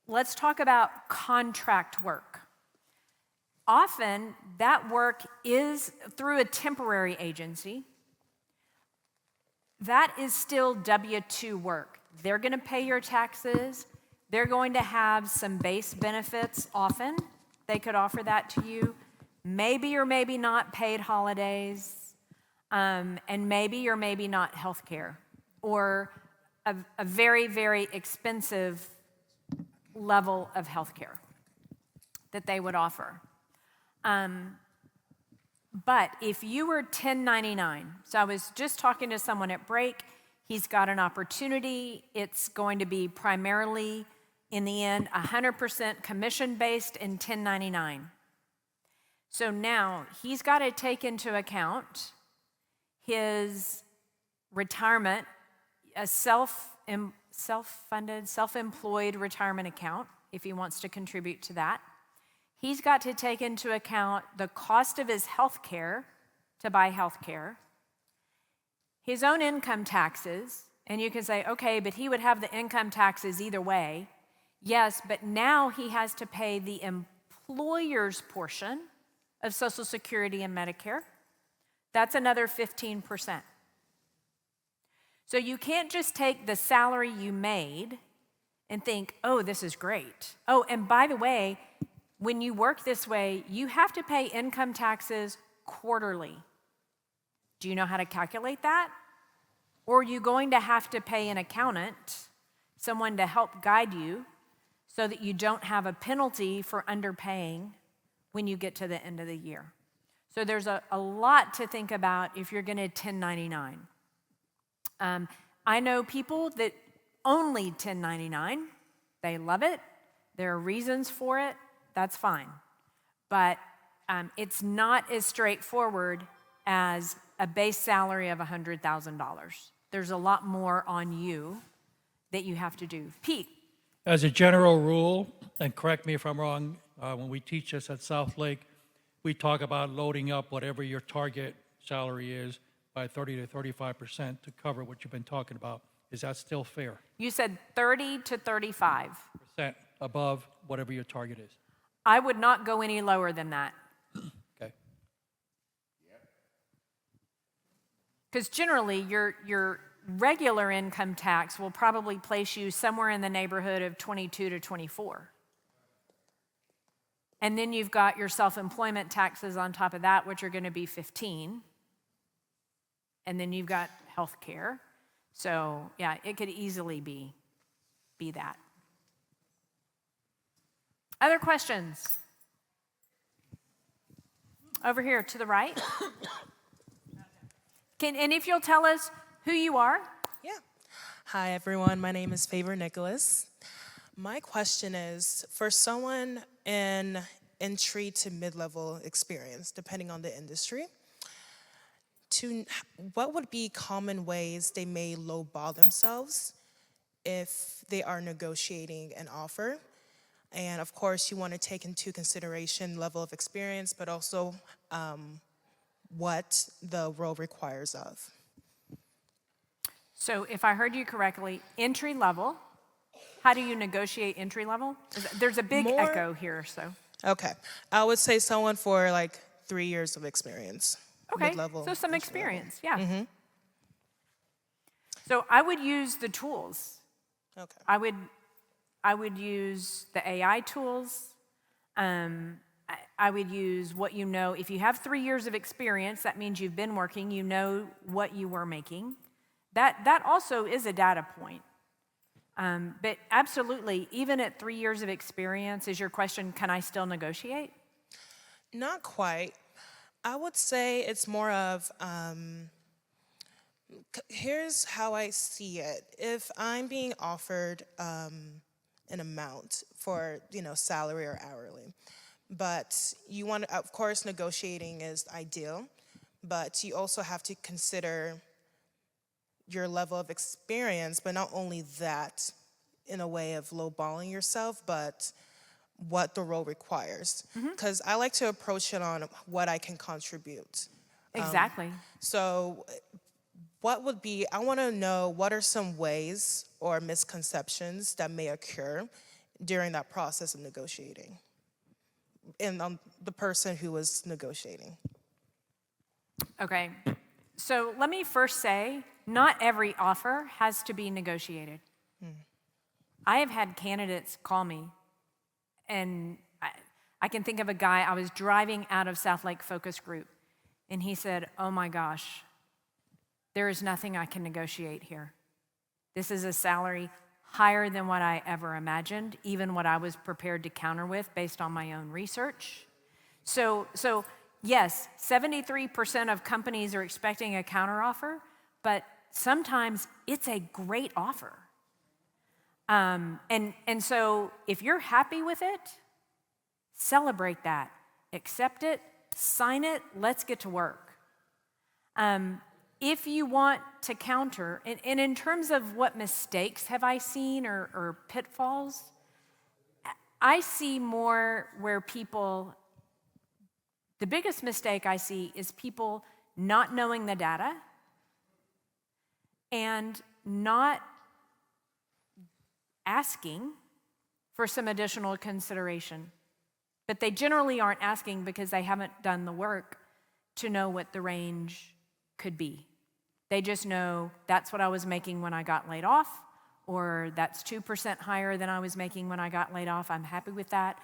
let's talk about contract work. Often that work is through a temporary agency. That is still W-2 work. They're going to pay your taxes. They're going to have some base benefits often. They could offer that to you. maybe or maybe not paid holidays, and maybe or maybe not health care, or a very, very expensive level of health care that they would offer. But if you were 1099, so I was just talking to someone at break, he's got an opportunity. It's going to be primarily, in the end, 100% commission-based and 1099. So now he's got to take into account his retirement, a self-funded, self-employed retirement account, if he wants to contribute to that. He's got to take into account the cost of his health care to buy health care, his own income taxes, and you can say, okay, but he would have the income taxes either way. Yes, but now he has to pay the employer's portion of Social Security and Medicare. That's another 15%. So you can't just take the salary you made and think, oh, this is great. Oh, and by the way, when you work this way, you have to pay income taxes quarterly. Do you know how to calculate that? Or are you going to have to pay an accountant, someone to help guide you, so that you don't have a penalty for underpaying when you get to the end of the year? So there's a lot to think about if you're going to 1099. I know people that only 1099. They love it. There are reasons for it. That's fine. But it's not as straightforward as a base salary of $100,000. There's a lot more on you that you have to do. Pete. As a general rule, and correct me if I'm wrong, when we teach this at South Lake, we talk about loading up whatever your target salary is by 30 to 35% to cover what you've been talking about. Is that still fair? You said 30 to 35. Percent above whatever your target is. I would not go any lower than that. Okay. Because generally, your regular income tax will probably place you somewhere in the neighborhood of 22 to 24. And then you've got your self-employment taxes on top of that, which are going to be 15. And then you've got health care. So, yeah, it could easily be that. Other questions? Over here to the right. And if you'll tell us who you are. Yeah. Hi, everyone. My name is Favor Nicholas. My question is, for someone in entry to mid-level experience, depending on the industry, what would be common ways they may lowball themselves if they are negotiating an offer? And of course, you want to take into consideration level of experience, but also what the role requires of. So if I heard you correctly, entry level, how do you negotiate entry level? There's a big echo here, so. Okay, I would say someone for like 3 years of experience. Okay, Mid-level, so some experience, yeah. Mm-hmm. So I would use the tools. Okay. I would use the AI tools. I would use what you know. If you have 3 years of experience, that means you've been working, you know what you were making. That also is a data point. But absolutely, even at 3 years of experience, is your question, can I still negotiate? Not quite. I would say it's more of, here's how I see it. If I'm being offered an amount for, salary or hourly, but you want to, of course, negotiating is ideal, but you also have to consider your level of experience, but not only that in a way of lowballing yourself, but what the role requires. Because I like to approach it on what I can contribute. Exactly. So what would be, I want to know what are some ways or misconceptions that may occur during that process of negotiating and the person who was negotiating. Okay, so let me first say, not every offer has to be negotiated. I have had candidates call me, and I can think of a guy, I was driving out of South Lake Focus Group, and he said, oh my gosh, there is nothing I can negotiate here. This is a salary higher than what I ever imagined, even what I was prepared to counter with based on my own research. So yes, 73% of companies are expecting a counteroffer, but sometimes it's a great offer. And so if you're happy with it, celebrate that, accept it, sign it, let's get to work. If you want to counter, and in terms of what mistakes have I seen or pitfalls, I see more where people, the biggest mistake I see is people not knowing the data and not asking for some additional consideration. But they generally aren't asking because they haven't done the work to know what the range could be. They just know that's what I was making when I got laid off, or that's 2% higher than I was making when I got laid off. I'm happy with that.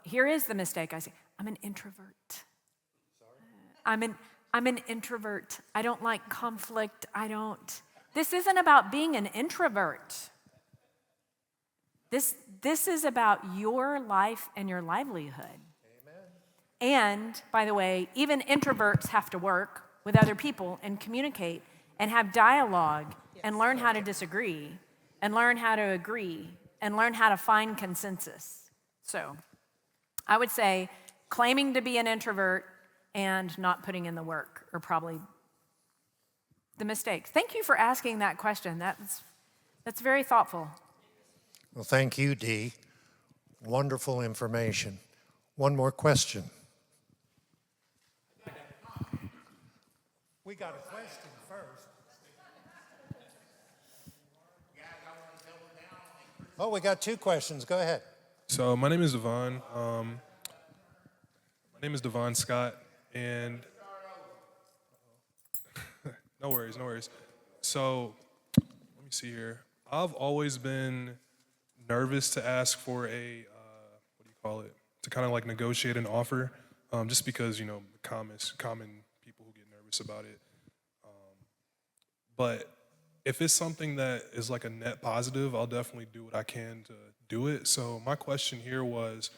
Here is the mistake I see. I'm an introvert. Sorry? I'm an introvert. I don't like conflict. This isn't about being an introvert. This is about your life and your livelihood. Amen. And, by the way, even introverts have to work with other people and communicate and have dialogue and learn how to disagree and learn how to agree and learn how to find consensus. So I would say claiming to be an introvert and not putting in the work are probably the mistakes. Thank you for asking that question. That's very thoughtful. Well, thank you, Dee. Wonderful information. One more question. We got a question first. Oh, we got two questions. Go ahead. So my name is Devon. My name is Devon Scott, and no worries. So let me see here. I've always been nervous to ask for to kind of like negotiate an offer, just because, common people who get nervous about it. But if it's something that is like a net positive, I'll definitely do what I can to do it. So my question here was,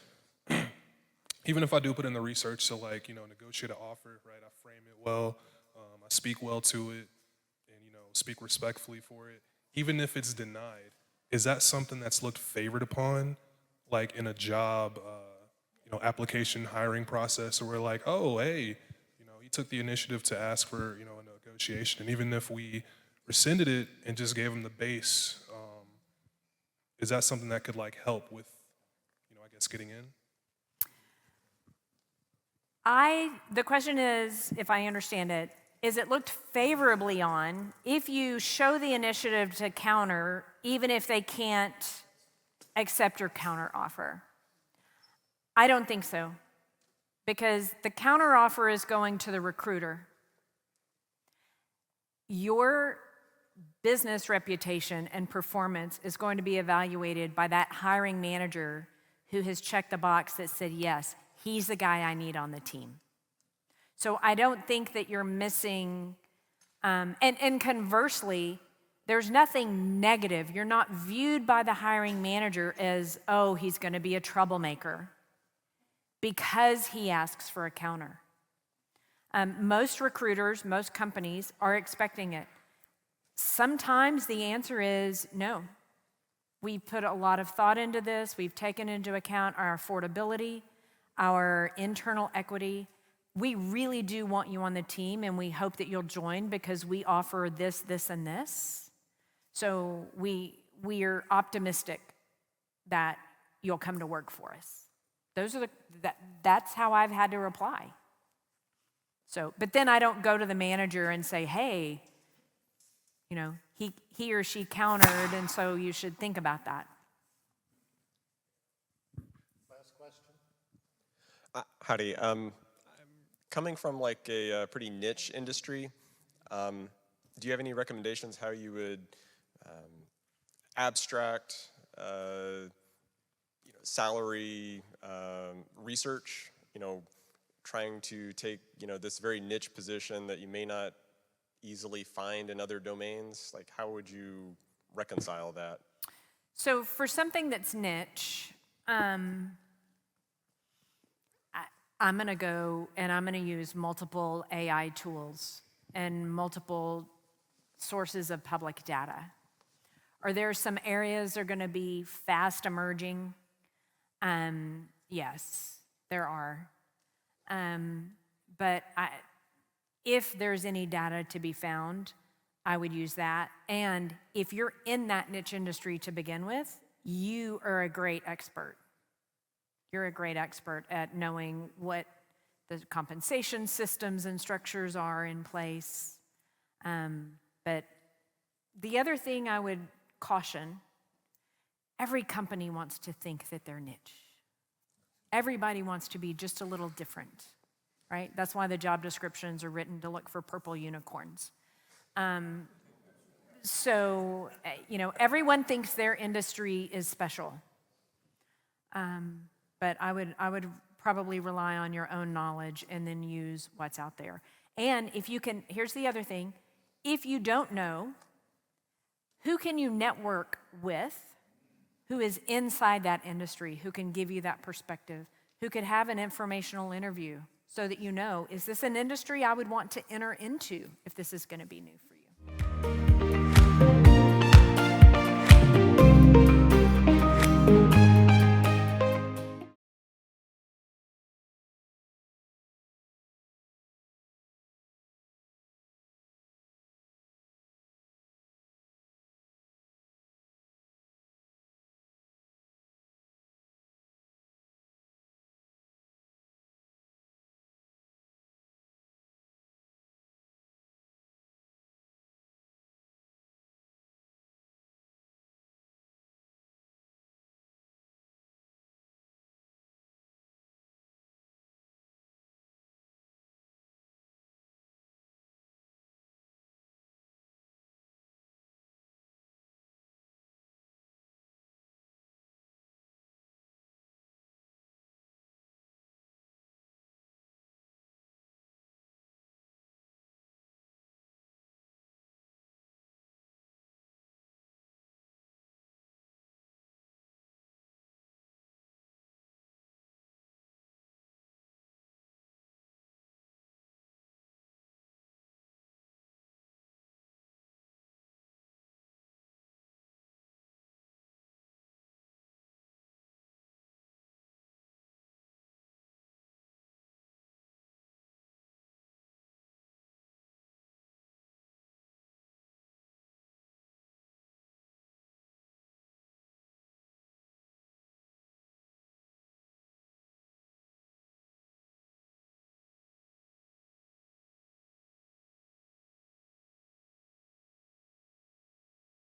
even if I do put in the research to negotiate an offer, right? I frame it well, I speak well to it, and speak respectfully for it. Even if it's denied, is that something that's looked favored upon, like in a job, application hiring process, or we're like, oh, hey, he took the initiative to ask for, a negotiation, and even if we rescinded it and just gave him the base, is that something that could help with, getting in? The question is, if I understand it, is it looked favorably on if you show the initiative to counter, even if they can't accept your counter offer? I don't think so, because the counter offer is going to the recruiter. Your business reputation and performance is going to be evaluated by that hiring manager who has checked the box that said, yes, he's the guy I need on the team. So I don't think that you're missing, and conversely, there's nothing negative. You're not viewed by the hiring manager as, oh, he's going to be a troublemaker because he asks for a counter. Most recruiters, most companies are expecting it. Sometimes the answer is no. We put a lot of thought into this. We've taken into account our affordability, our internal equity. We really do want you on the team, and we hope that you'll join because we offer this, this, and this. So we are optimistic that you'll come to work for us. That's how I've had to reply. So, but then I don't go to the manager and say, hey, he or she countered, and so you should think about that. Last question. Howdy. I'm coming from a pretty niche industry. Do you have any recommendations how you would abstract, salary research, trying to take, this very niche position that you may not easily find in other domains? Like, how would you reconcile that? So for something that's niche, I'm going to go and I'm going to use multiple AI tools and multiple sources of public data. Are there some areas that are going to be fast emerging? Yes, there are. But if there's any data to be found, I would use that. And if you're in that niche industry to begin with, you are a great expert. You're a great expert at knowing what the compensation systems and structures are in place. But the other thing I would caution, every company wants to think that they're niche. Everybody wants to be just a little different, right? That's why the job descriptions are written to look for purple unicorns. So, everyone thinks their industry is special. But I would probably rely on your own knowledge and then use what's out there. And if you can, here's the other thing. If you don't know, who can you network with who is inside that industry, who can give you that perspective, who could have an informational interview so that you know, is this an industry I would want to enter into if this is going to be new for you?